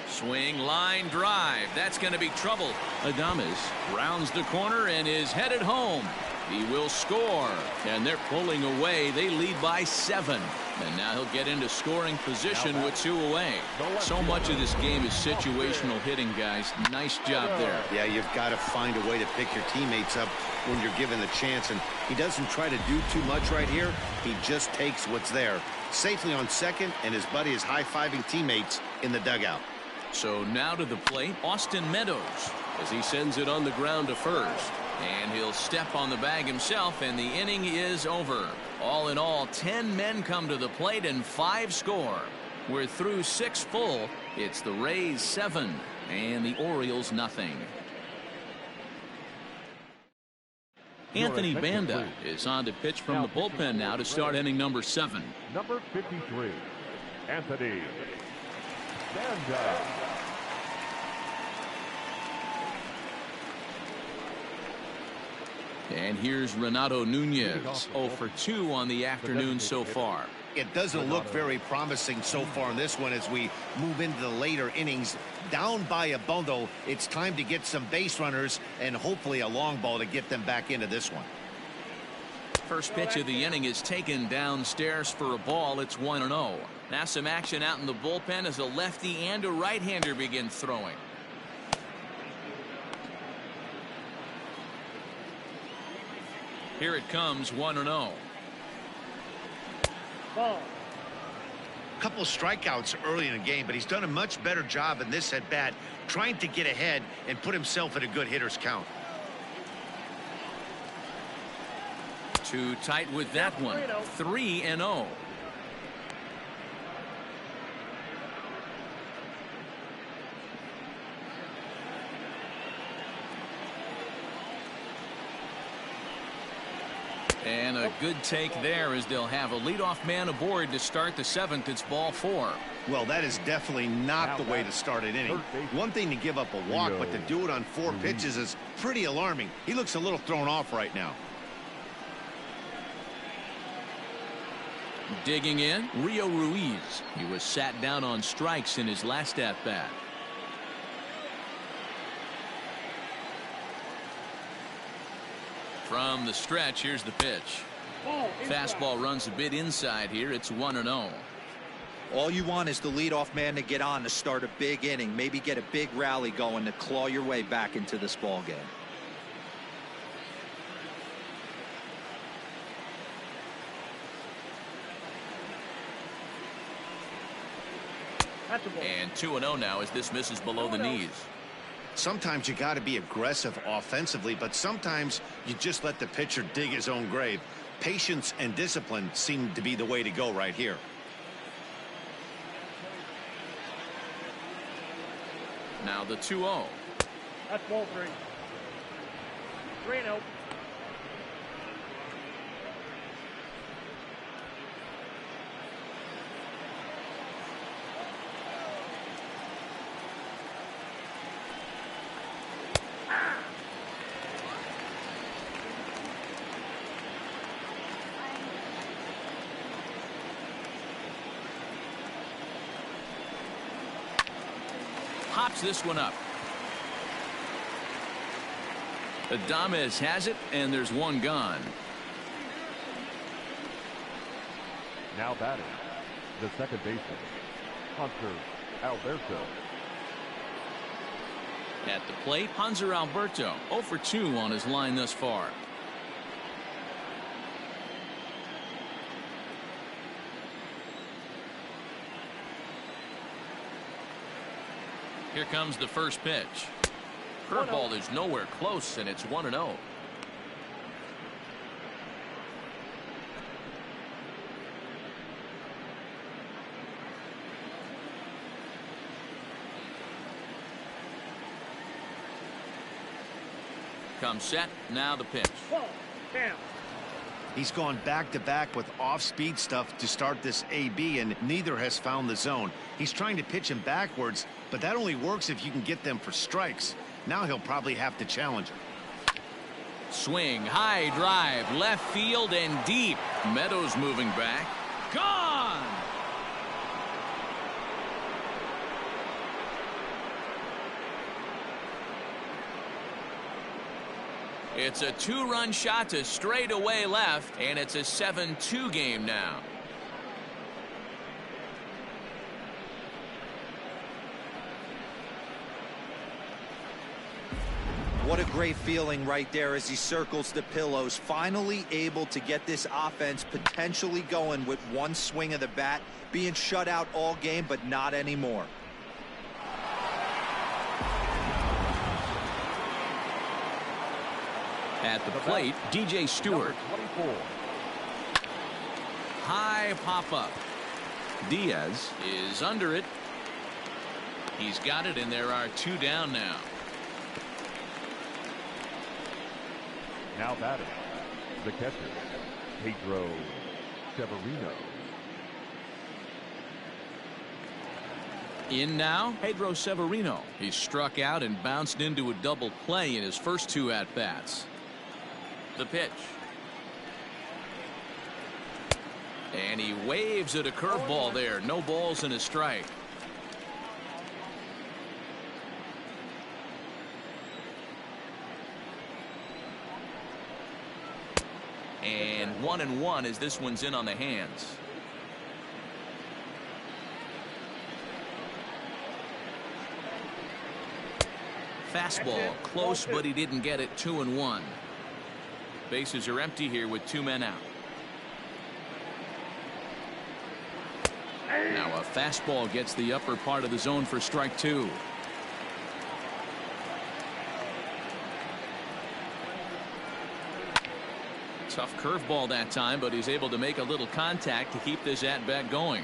Swing, line drive. That's going to be trouble. Adames rounds the corner and is headed home. He will score, and they're pulling away. They lead by 7, and now he'll get into scoring position with 2 away. So much of this game is situational hitting, guys. Nice job there. Yeah, you've got to find a way to pick your teammates up when you're given the chance, and he doesn't try to do too much right here. He just takes what's there. Safely on second, and his buddy is high-fiving teammates in the dugout. So now to the plate, Austin Meadows, as he sends it on the ground to first. And he'll step on the bag himself, and the inning is over. All in all, 10 men come to the plate and 5 score. We're through 6 full. It's the Rays 7 and the Orioles nothing. Anthony Banda is on to pitch from the bullpen now to start inning number 7. Number 53, Anthony Banda. And here's Renato Nunez, 0 for 2 on the afternoon so far. It doesn't look very promising so far in this one as we move into the later innings. Down by a bundle, it's time to get some base runners and hopefully a long ball to get them back into this one. First pitch of the inning is taken downstairs for a ball. It's 1-0. Now some action out in the bullpen as a lefty and a right-hander begin throwing. Here it comes, 1-0. Ball. Couple strikeouts early in the game, but he's done a much better job in this at bat trying to get ahead and put himself in a good hitter's count. Too tight with that one. 3-0. And a good take there as they'll have a leadoff man aboard to start the 7th. It's ball 4. Well, that is definitely not the way to start an inning. One thing to give up a walk, but to do it on 4 pitches is pretty alarming. He looks a little thrown off right now. Digging in, Rio Ruiz. He was sat down on strikes in his last at-bat. From the stretch, here's the pitch. Fastball runs a bit inside here. It's 1-0. All you want is the leadoff man to get on to start a big inning, maybe get a big rally going to claw your way back into this ball game. And 2-0 now as this misses below the knees. Sometimes you got to be aggressive offensively, but sometimes you just let the pitcher dig his own grave. Patience and discipline seem to be the way to go right here. Now the 2-0. That's ball 3. 3-0. Pops this one up. Adames has it, and there's one gone. Now batting, the second baseman, Hunter Alberto. At the plate, Hunter Alberto 0 for 2 on his line thus far. Here comes the first pitch. Curveball is nowhere close, and it's 1-0. Comes set. Now the pitch. Ball. Down. He's gone back-to-back with off-speed stuff to start this AB, and neither has found the zone. He's trying to pitch him backwards, but that only works if you can get them for strikes. Now he'll probably have to challenge him. Swing, high drive, left field and deep. Meadows moving back. Gone! It's a 2-run shot to straightaway left, and it's a 7-2 game now. What a great feeling right there as he circles the pillows, finally able to get this offense potentially going with one swing of the bat, being shut out all game, but not anymore. At the plate, DJ Stewart. High pop-up. Diaz is under it. He's got it, and there are 2 down now. Now batting, the catcher, Pedro Severino. In now, Pedro Severino. He struck out and bounced into a double play in his first 2 at-bats. The pitch. And he waves at a curveball there. No balls and a strike. And 1-1 as this one's in on the hands. Fastball close, but he didn't get it. 2-1. Bases are empty here with 2 men out. Now a fastball gets the upper part of the zone for strike 2. Tough curveball that time, but he's able to make a little contact to keep this at-bat going.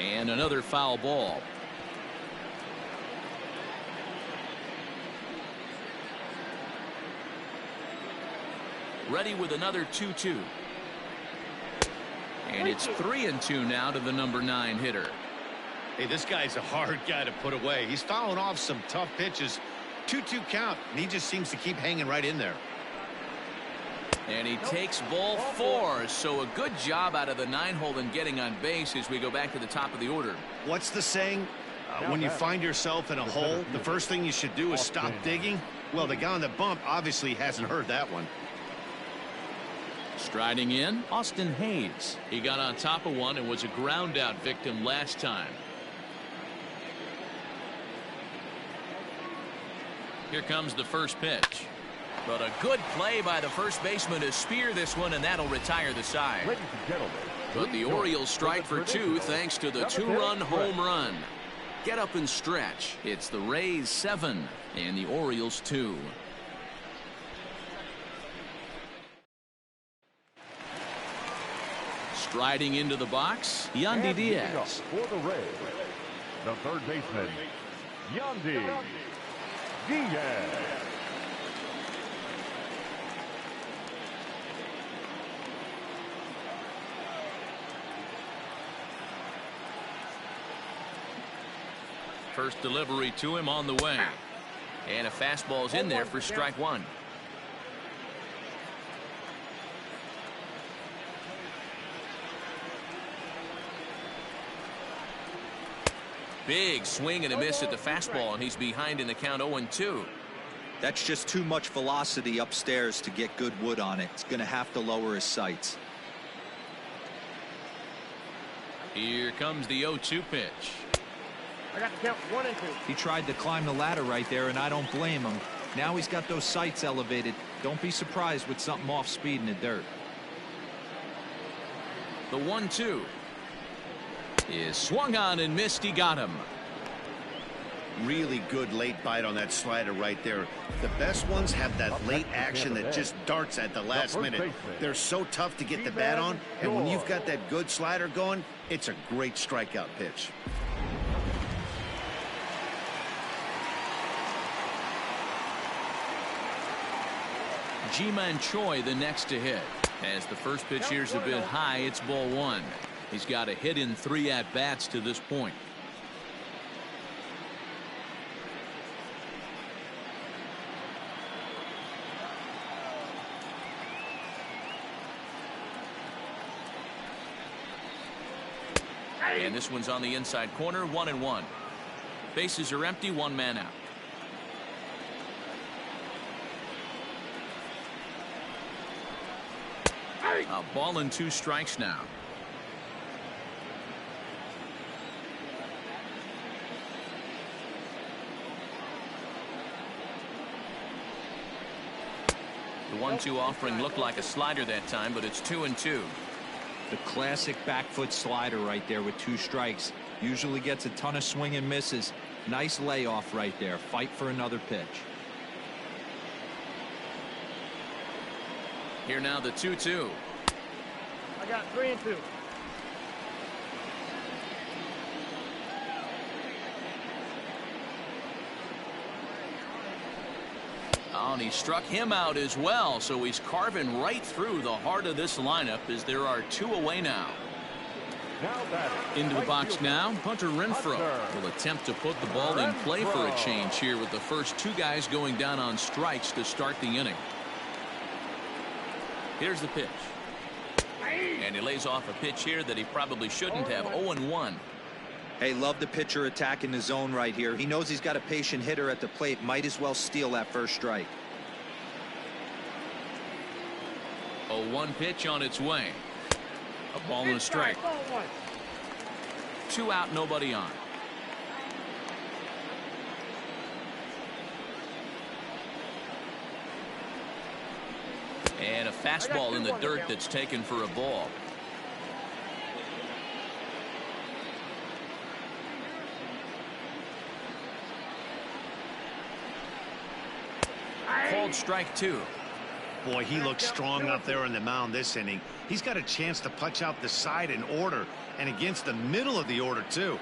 And another foul ball. Ready with another 2-2. And it's 3-2 now to the number 9 hitter. Hey, this guy's a hard guy to put away. He's fouling off some tough pitches. 2-2 count, and he just seems to keep hanging right in there. And he takes ball 4, so a good job out of the 9-hole in getting on base as we go back to the top of the order. What's the saying? When you find yourself in a hole, the first thing you should do is stop digging. Well, the guy on the bump obviously hasn't heard that one. Striding in, Austin Hayes. He got on top of one and was a ground out victim last time. Here comes the first pitch. But a good play by the first baseman to spear this one, and that'll retire the side. Ladies and gentlemen, But the Orioles strike for two thanks to the two-run home run. Get up and stretch. It's the Rays 7 and the Orioles 2. Striding into the box, Yandy and hitting up Diaz. for the Rays, the third baseman, Yandy Diaz. First delivery to him on the way. And a fastball's in there for strike one. Big swing and a miss at the fastball, and he's behind in the count 0-2. That's just too much velocity upstairs to get good wood on it. It's going to have to lower his sights. Here comes the 0-2 pitch. I got to count 1 and 2. He tried to climb the ladder right there, and I don't blame him. Now he's got those sights elevated. Don't be surprised with something off speed in the dirt. The 1-2 is swung on and missed. He got him. Really good late bite on that slider right there. The best ones have that late action that just darts at the last minute. They're so tough to get the bat on, and when you've got that good slider going, it's a great strikeout pitch. Ji-Man Choi the next to hit. As the first pitch here's a bit high, it's ball one. He's got a hit in 3 at-bats to this point. And this one's on the inside corner, 1-1. Bases are empty, 1 man out. A ball and 2 strikes now. The 1-2 offering looked like a slider that time, but it's 2-2. The classic back foot slider right there with 2 strikes. Usually gets a ton of swing and misses. Nice layoff right there. Fight for another pitch. Here now the 2-2. I got 3 and 2. Oh, and he struck him out as well, so he's carving right through the heart of this lineup as there are 2 away now. Into the box now, Hunter Renfroe will attempt to put the ball in play for a change here with the first 2 guys going down on strikes to start the inning. Here's the pitch. And he lays off a pitch here that he probably shouldn't have. 0-1. Hey, love the pitcher attacking the zone right here. He knows he's got a patient hitter at the plate. Might as well steal that first strike. 0-1 pitch on its way. A ball and a strike. 2 out, nobody on. And a fastball in the dirt that's taken for a ball. Called strike 2. Boy, he looks strong up there on the mound this inning. He's got a chance to punch out the side in order, and against the middle of the order too.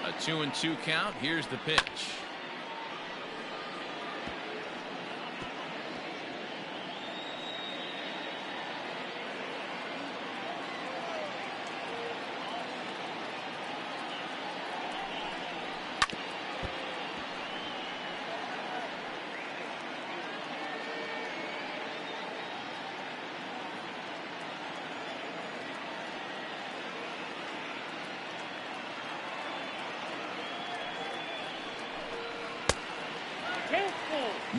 A 2-2 count. Here's the pitch.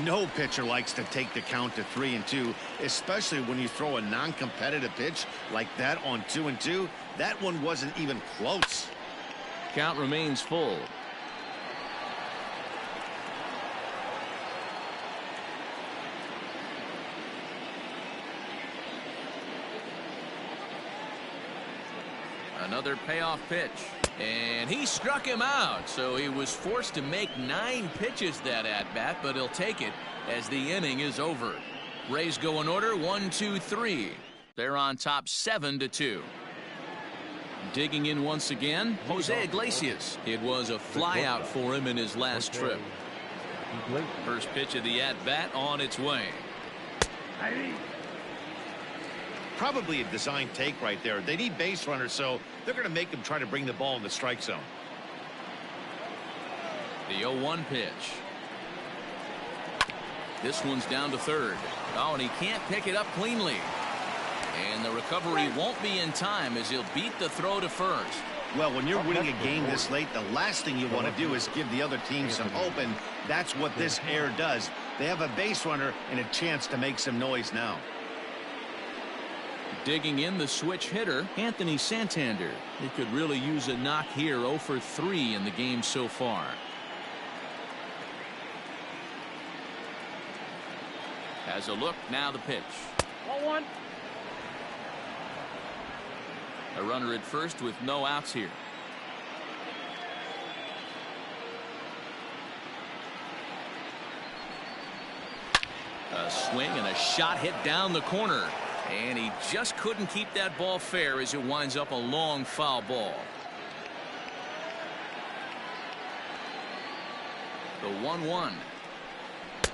No pitcher likes to take the count to 3-2, especially when you throw a non-competitive pitch like that on 2-2. That one wasn't even close. Count remains full. Another payoff pitch. And he struck him out, so he was forced to make 9 pitches that at-bat, but he'll take it as the inning is over. Rays go in order, 1, 2, 3. They're on top 7-2. Digging in once again, Jose Iglesias. It was a flyout for him in his last trip. First pitch of the at-bat on its way. Probably a design take right there. They need base runners, so they're going to make him try to bring the ball in the strike zone. The 0-1 pitch. This one's down to third. Oh, and he can't pick it up cleanly. And the recovery won't be in time as he'll beat the throw to first. Well, when you're winning a game this late, the last thing you want to do is give the other team some hope, and that's what this error does. They have a base runner and a chance to make some noise now. Digging in the switch hitter, Anthony Santander. He could really use a knock here. 0 for 3 in the game so far. Has a look, now the pitch. 1-1. A runner at first with no outs here. A swing and a shot hit down the corner. And he just couldn't keep that ball fair as it winds up a long foul ball. The 1-1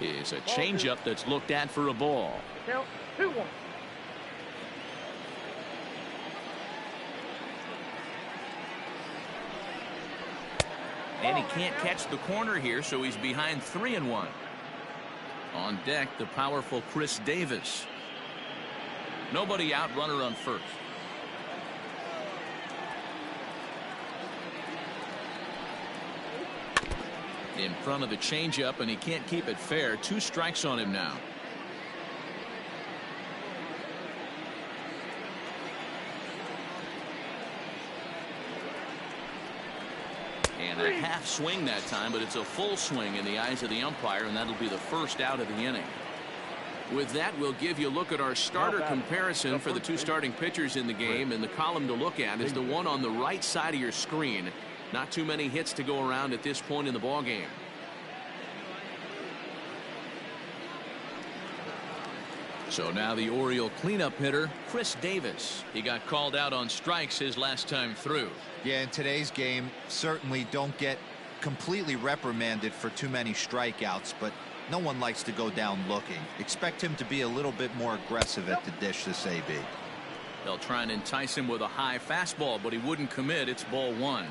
is a changeup that's looked at for a ball. Count 2-1. And he can't catch the corner here, so he's behind 3-1. On deck, the powerful Chris Davis. Nobody out, runner on first. In front of the changeup, and he can't keep it fair. 2 strikes on him now. And a half swing that time, but it's a full swing in the eyes of the umpire, and that'll be the first out of the inning. With that, we'll give you a look at our starter comparison for the 2 starting pitchers in the game, and the column to look at is the one on the right side of your screen. Not too many hits to go around at this point in the ball game. So now the Oriole cleanup hitter, Chris Davis. He got called out on strikes his last time through. Yeah, in today's game, certainly don't get completely reprimanded for too many strikeouts, but no one likes to go down looking. Expect him to be a little bit more aggressive at the dish this AB. They'll try and entice him with a high fastball, but he wouldn't commit. It's ball 1.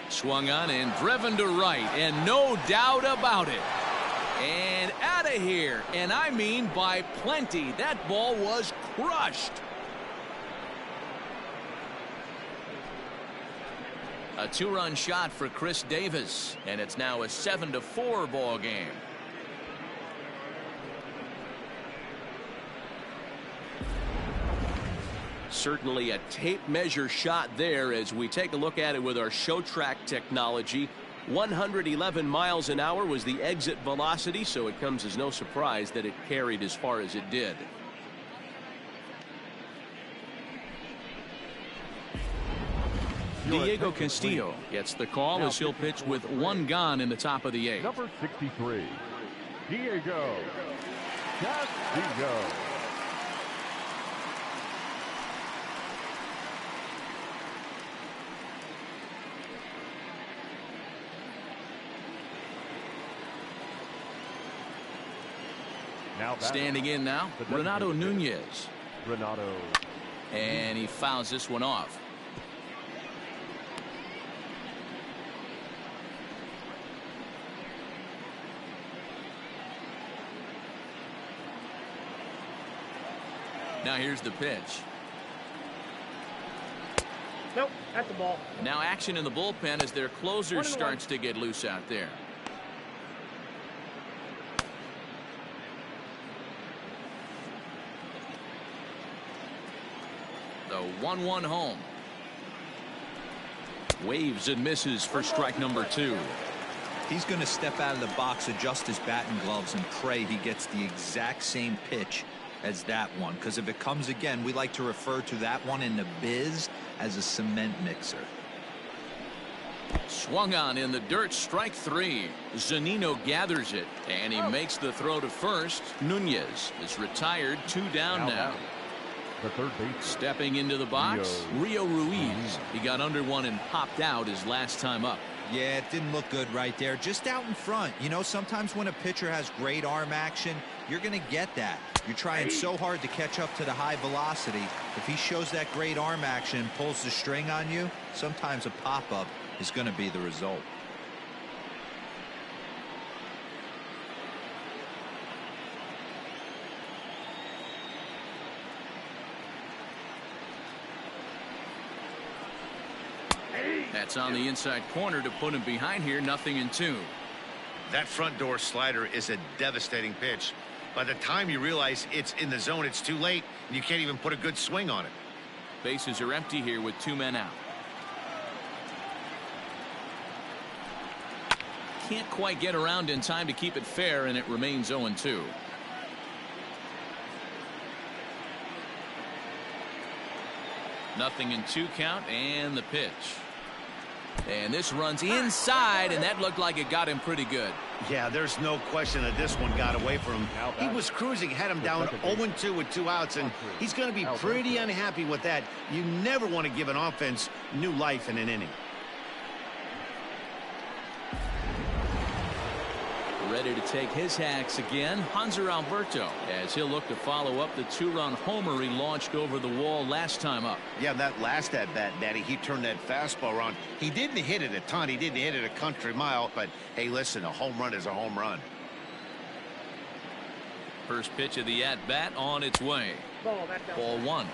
Swung on and driven to right, and no doubt about it. And out of here, and I mean by plenty. That ball was crushed. A 2-run shot for Chris Davis, and it's now a 7-4 ball game. Certainly a tape measure shot there as we take a look at it with our show track technology. 111 miles an hour was the exit velocity, so it comes as no surprise that it carried as far as it did. Diego Castillo gets the call as he'll pitch with 1 gone in the top of the 8th. Number 63, Diego Castillo. Standing in now, Renato Nunez. Renato. And he fouls this one off. Now here's the pitch. Nope, That's a ball. Now action in the bullpen as their closer starts to get loose out there. The 1-1 home. Waves and misses for strike number 2. He's going to step out of the box, adjust his batting gloves, and pray he gets the exact same pitch as that one. Because if it comes again, we like to refer to that one in the biz as a cement mixer. Swung on in the dirt, strike 3. Zunino gathers it, and he makes the throw to first. Nunez is retired, 2 down now. The third baseman. Stepping into the box, Rio Ruiz. He got under one and popped out his last time up. Yeah, it didn't look good right there. Just out in front. You know, sometimes when a pitcher has great arm action, you're going to get that. You're trying so hard to catch up to the high velocity. If he shows that great arm action and pulls the string on you, sometimes a pop-up is going to be the result. That's on the inside corner to put him behind here. 0-2. That front door slider is a devastating pitch. By the time you realize it's in the zone, it's too late, and you can't even put a good swing on it. Bases are empty here with 2 men out. Can't quite get around in time to keep it fair, and it remains 0-2. Nothing in 2 count, and the pitch. And this runs inside, and that looked like it got him pretty good. Yeah, there's no question that this one got away from him. He was cruising, had him down 0-2 with 2 outs, and he's going to be pretty unhappy with that. You never want to give an offense new life in an inning. Ready to take his hacks again, Hanser Alberto, as he'll look to follow up the 2-run homer he launched over the wall last time up. Yeah, that last at-bat, Daddy, he turned that fastball around. He didn't hit it a ton. He didn't hit it a country mile. But, hey, listen, a home run is a home run. First pitch of the at-bat on its way. Ball 1.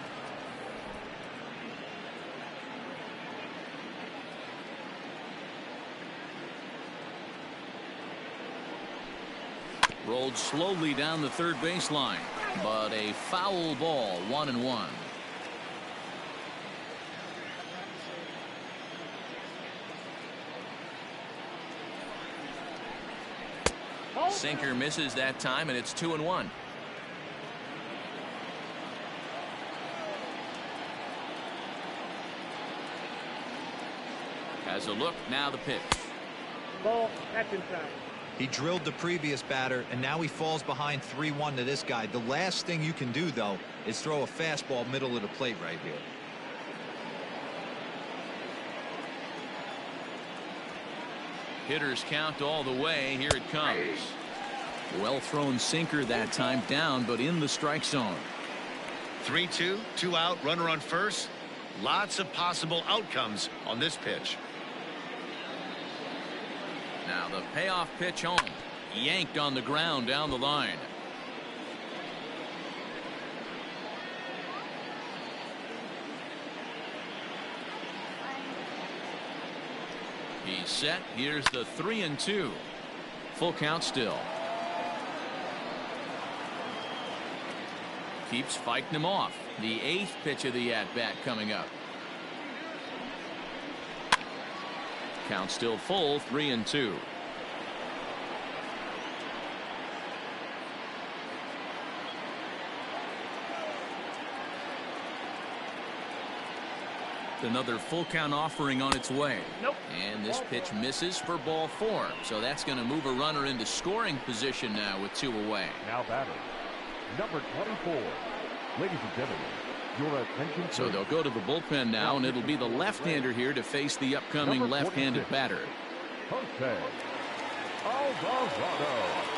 Rolled slowly down the third baseline, but a foul ball. 1-1. Sinker misses that time, and it's 2-1. Has a look, now the pitch. Ball, that's inside. He drilled the previous batter, and now he falls behind 3-1 to this guy. The last thing you can do, though, is throw a fastball middle of the plate right here. Hitters count all the way. Here it comes. Well thrown sinker that time, down but in the strike zone. 3-2, 2 out, runner on first. Lots of possible outcomes on this pitch. Now the payoff pitch home. Yanked on the ground down the line. He's set. Here's the 3-2. Full count still. Keeps fighting him off. The 8th pitch of the at-bat coming up. Count still full. 3-2. Another full count offering on its way. Nope. And this pitch misses for ball 4. So that's going to move a runner into scoring position now with 2 away. Now batting, number 24. Ladies and gentlemen, your attention. So they'll go to the bullpen now, and it'll be the left-hander here to face the upcoming left-handed batter. Jose Alvarado.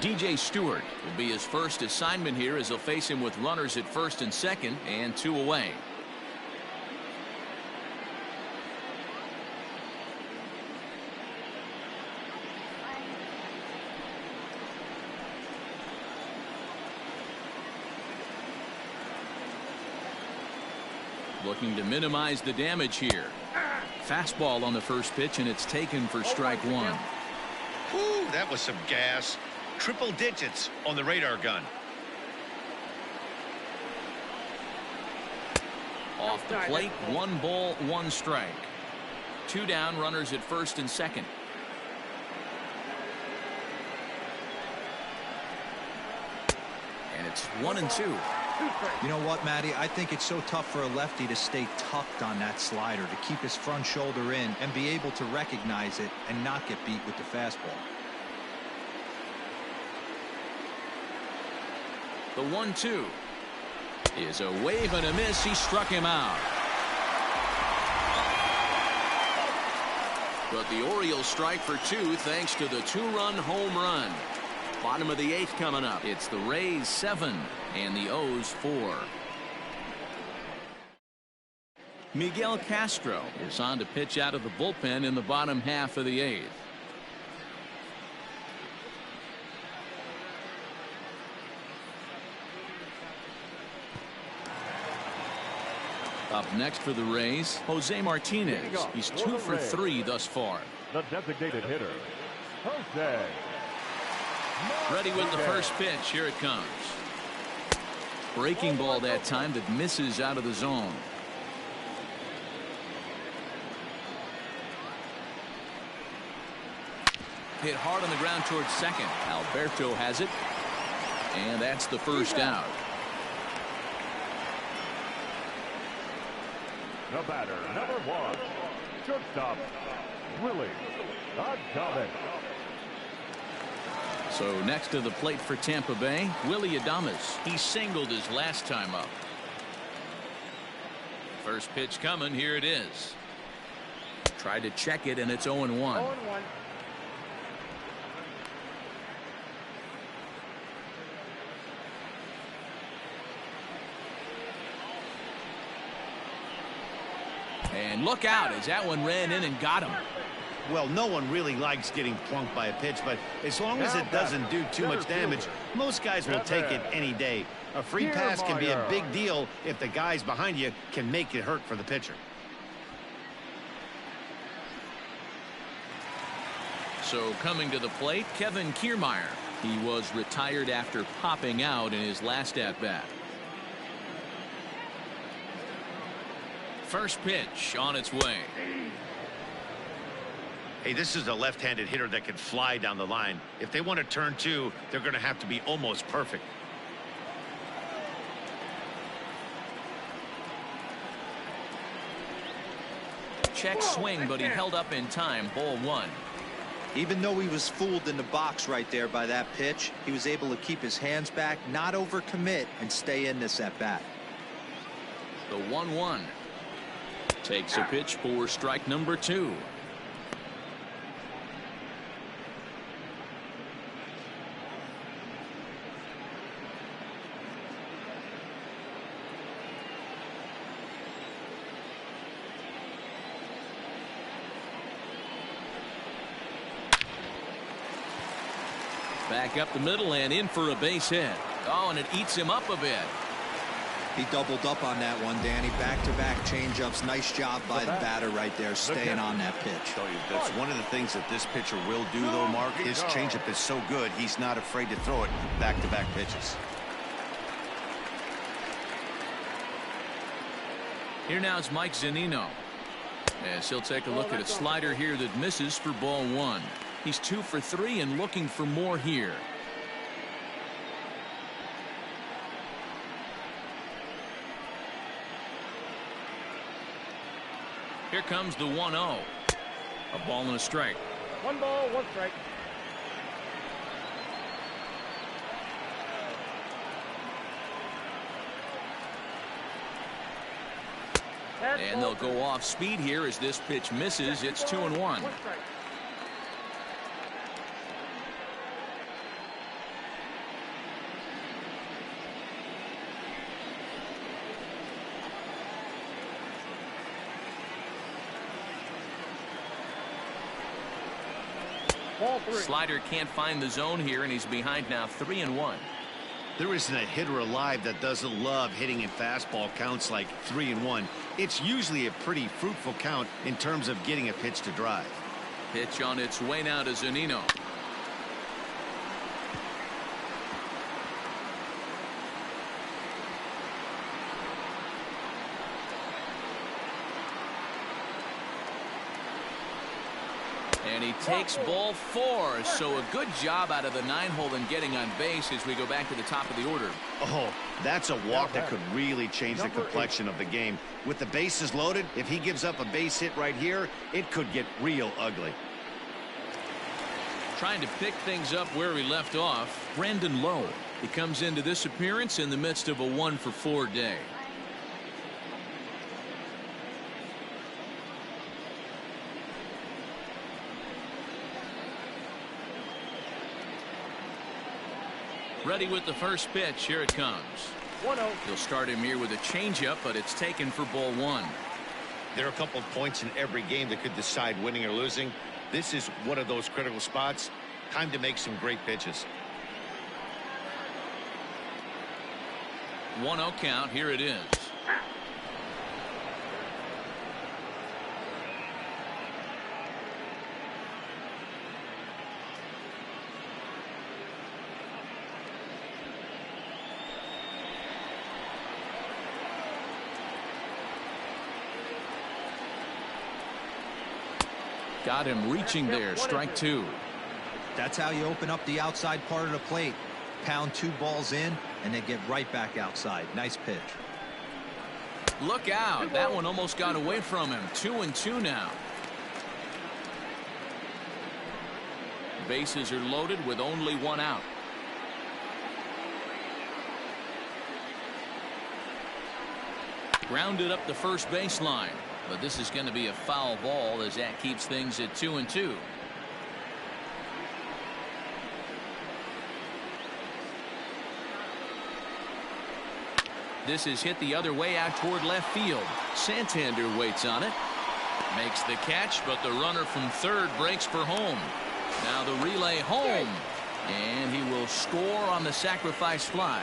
DJ Stewart will be his first assignment here as he'll face him with runners at first and second and 2 away. Looking to minimize the damage here. Fastball on the first pitch, and it's taken for strike one. Whew, that was some gas. Triple digits on the radar gun. Off the plate, 1 ball, 1 strike. 2 down, runners at first and second. And it's 1-2. You know what, Matty? I think it's so tough for a lefty to stay tucked on that slider, to keep his front shoulder in and be able to recognize it and not get beat with the fastball. The 1-2 is a wave and a miss. He struck him out. But the Orioles strike for 2 thanks to the 2-run home run. Bottom of the 8th coming up. It's the Rays 7 and the O's 4. Miguel Castro is on to pitch out of the bullpen in the bottom half of the 8th. Up next for the Rays, Jose Martinez. He's 2 for 3 thus far. The designated hitter, Jose. Ready with the first pitch. Here it comes. Breaking ball that time that misses out of the zone. Hit hard on the ground towards second. Alberto has it. And that's the first out. The batter, number 1, shortstop, Willie Adames. So next to the plate for Tampa Bay, Willie Adames. He singled his last time up. First pitch coming. Here it is. Tried to check it, and it's 0-1. 0-1. And look out as that one ran in and got him. Well, no one really likes getting plunked by a pitch, but as long as it doesn't do too much damage, most guys will take it any day. A free pass can be a big deal if the guys behind you can make it hurt for the pitcher. So coming to the plate, Kevin Kiermaier. He was retired after popping out in his last at-bat. First pitch on its way. Hey, this is a left-handed hitter that can fly down the line. If they want to turn 2, they're going to have to be almost perfect. Check swing, but he held up in time. Ball 1. Even though he was fooled in the box right there by that pitch, he was able to keep his hands back, not overcommit, and stay in this at-bat. The 1-1. Takes a pitch for strike number 2. Back up the middle and in for a base hit. Oh, and it eats him up a bit. He doubled up on that one, Danny. Back-to-back changeups. Nice job by the batter right there, staying on that pitch. That's one of the things that this pitcher will do, though, Mark. His changeup is so good, he's not afraid to throw it back-to-back pitches. Here now is Mike Zunino. As he'll take a look at a slider here that misses for ball 1. He's 2 for 3 and looking for more here. Here comes the 1-0. A ball and a strike. 1 ball, 1 strike. And they'll go off speed here as this pitch misses. It's 2-1. 1 strike. Slider can't find the zone here, and he's behind now 3-1. There isn't a hitter alive that doesn't love hitting in fastball counts like 3-1. it's usually a pretty fruitful count in terms of getting a pitch to drive. Pitch on its way now to Zunino. And he takes ball 4. So a good job out of the 9-hole in getting on base as we go back to the top of the order. Oh, that's a walk that could really change the complexion of the game. With the bases loaded, if he gives up a base hit right here, it could get real ugly. Trying to pick things up where we left off, Brandon Lowe. He comes into this appearance in the midst of a 1-for-4 day. Ready with the first pitch. Here it comes. 1-0. He'll start him here with a changeup, but it's taken for ball 1. There are a couple of points in every game that could decide winning or losing. This is one of those critical spots. Time to make some great pitches. 1-0 count. Here it is. Got him reaching there. Strike 2. That's how you open up the outside part of the plate. Pound 2 balls in and then get right back outside. Nice pitch. Look out. That one almost got away from him. 2-2 now. Bases are loaded with only 1 out. Grounded up the first baseline. But this is going to be a foul ball as that keeps things at 2-2. This is hit the other way out toward left field. Santander waits on it. Makes the catch, but the runner from third breaks for home. Now the relay home. And he will score on the sacrifice fly.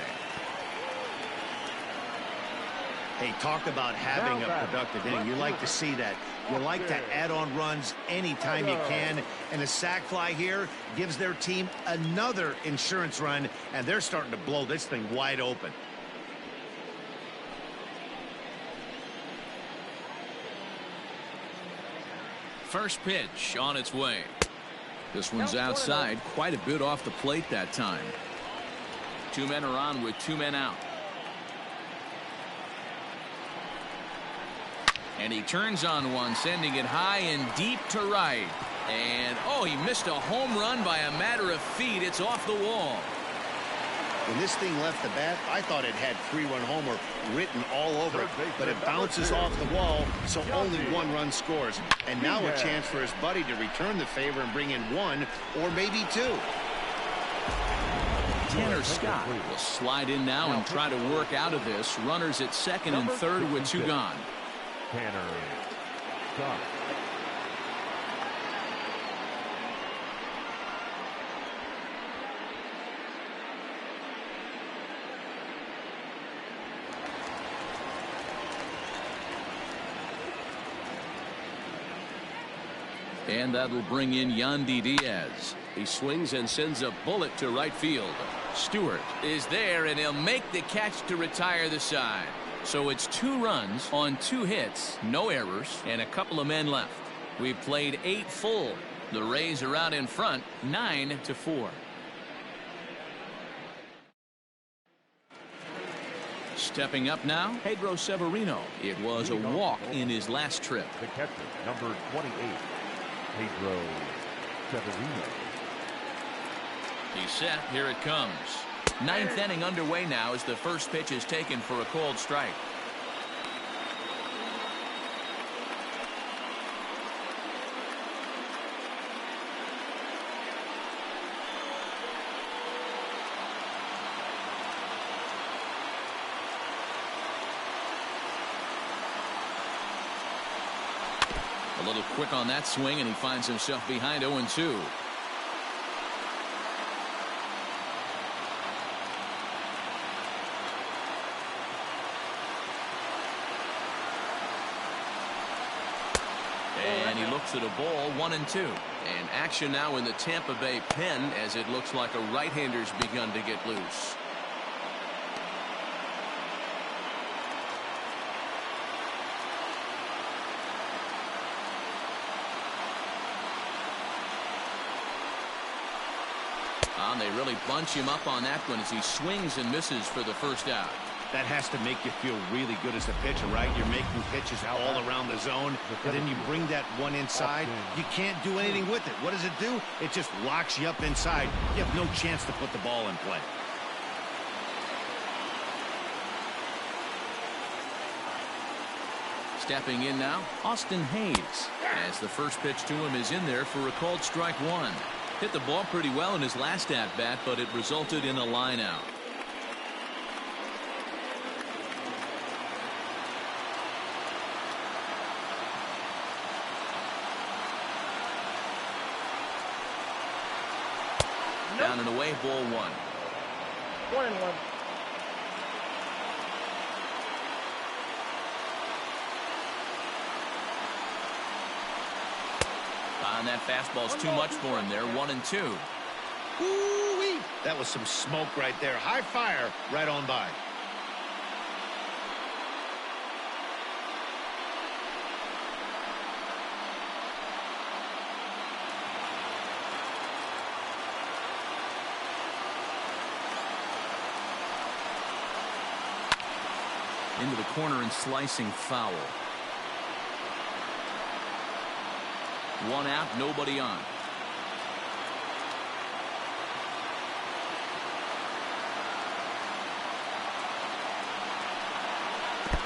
Hey, talk about having a productive inning. You like to see that. You like to add on runs anytime you can. And a sac fly here gives their team another insurance run, and they're starting to blow this thing wide open. First pitch on its way. This one's outside, quite a bit off the plate that time. 2 men are on with 2 men out. And he turns on one, sending it high and deep to right. And, oh, he missed a home run by a matter of feet. It's off the wall. When this thing left the bat, I thought it had 3-run homer written all over it. But it bounces off the wall, so only 1 run scores. And now a chance for his buddy to return the favor and bring in 1 or maybe 2. Tanner Scott will slide in now and try to work out of this. Runners at second and third with 2 gone. Tanner Scott. And that'll bring in Yandy Diaz. He swings and sends a bullet to right field. Stewart is there, and he'll make the catch to retire the side. So it's 2 runs on 2 hits, no errors, and a couple of men left. We've played 8 full. The Rays are out in front, 9-4. Stepping up now, Pedro Severino. It was a walk in his last trip. The catcher, number 28, Pedro Severino. He's set. Here it comes. 9th inning underway now as the first pitch is taken for a called strike. A little quick on that swing, and he finds himself behind 0-2. And he looks at a ball, 1-2. And action now in the Tampa Bay pen as it looks like a right-hander's begun to get loose. And they really bunch him up on that one as he swings and misses for the first out. That has to make you feel really good as a pitcher, right? You're making pitches all around the zone, and then you bring that one inside. You can't do anything with it. What does it do? It just locks you up inside. You have no chance to put the ball in play. Stepping in now, Austin Hayes, as the first pitch to him is in there for a called strike one. Hit the ball pretty well in his last at-bat, but it resulted in a line out. Down and away, ball one. 1-1. And that fastball's too much for him there. 1-2. Ooh-wee. That was some smoke right there. High fire right on by. Into the corner and slicing foul. One out, nobody on.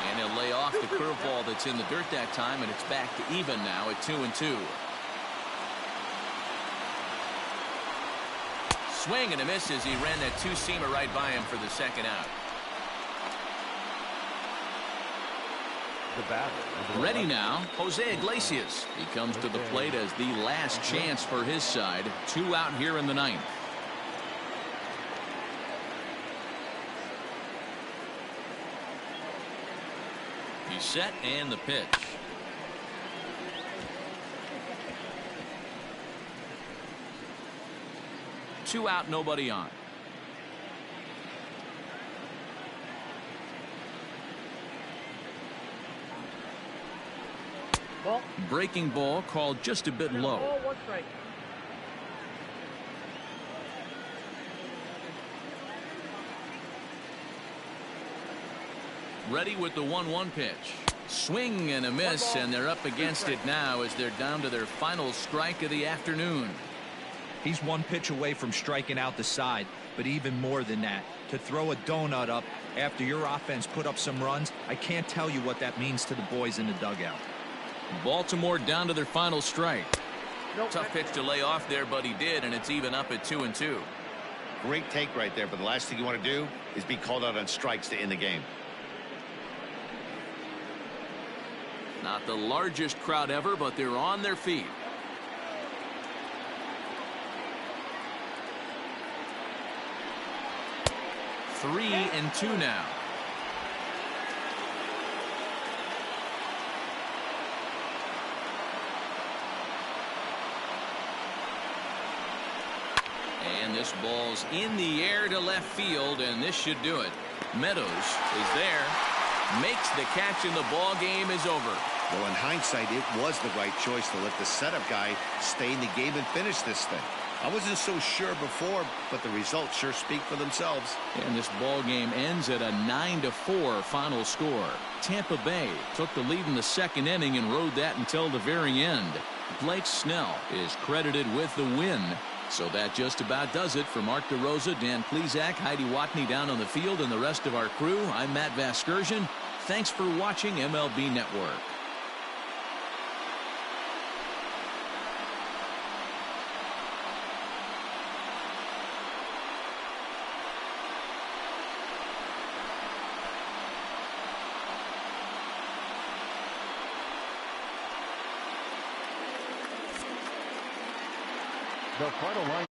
And he'll lay off the curveball that's in the dirt that time, and it's back to even now at 2-2. Swing and a miss as he ran that two-seamer right by him for the second out. Ready now, Jose Iglesias. He comes to the plate as the last chance for his side. 2 out here in the ninth. He's set and the pitch. Two out, nobody on. Ball. Breaking ball called just a bit low. Ball, 1 strike. Ready with the 1-1 pitch. Swing and a miss, and they're up against it now as they're down to their final strike of the afternoon. He's one pitch away from striking out the side, but even more than that, to throw a donut up after your offense put up some runs, I can't tell you what that means to the boys in the dugout. Baltimore down to their final strike. Nope. Tough pitch to lay off there, but he did, and it's even up at 2-2. Great take right there, but the last thing you want to do is be called out on strikes to end the game. Not the largest crowd ever, but they're on their feet. Three and 2 now. And this ball's in the air to left field, and this should do it. Meadows is there, makes the catch, and the ball game is over. Well, in hindsight, it was the right choice to let the setup guy stay in the game and finish this thing. I wasn't so sure before, but the results sure speak for themselves. And this ball game ends at a 9-4 final score. Tampa Bay took the lead in the second inning and rode that until the very end. Blake Snell is credited with the win. So that just about does it. For Mark DeRosa, Dan Plesac, Heidi Watney down on the field, and the rest of our crew, I'm Matt Vasgersian. Thanks for watching MLB Network. The final line.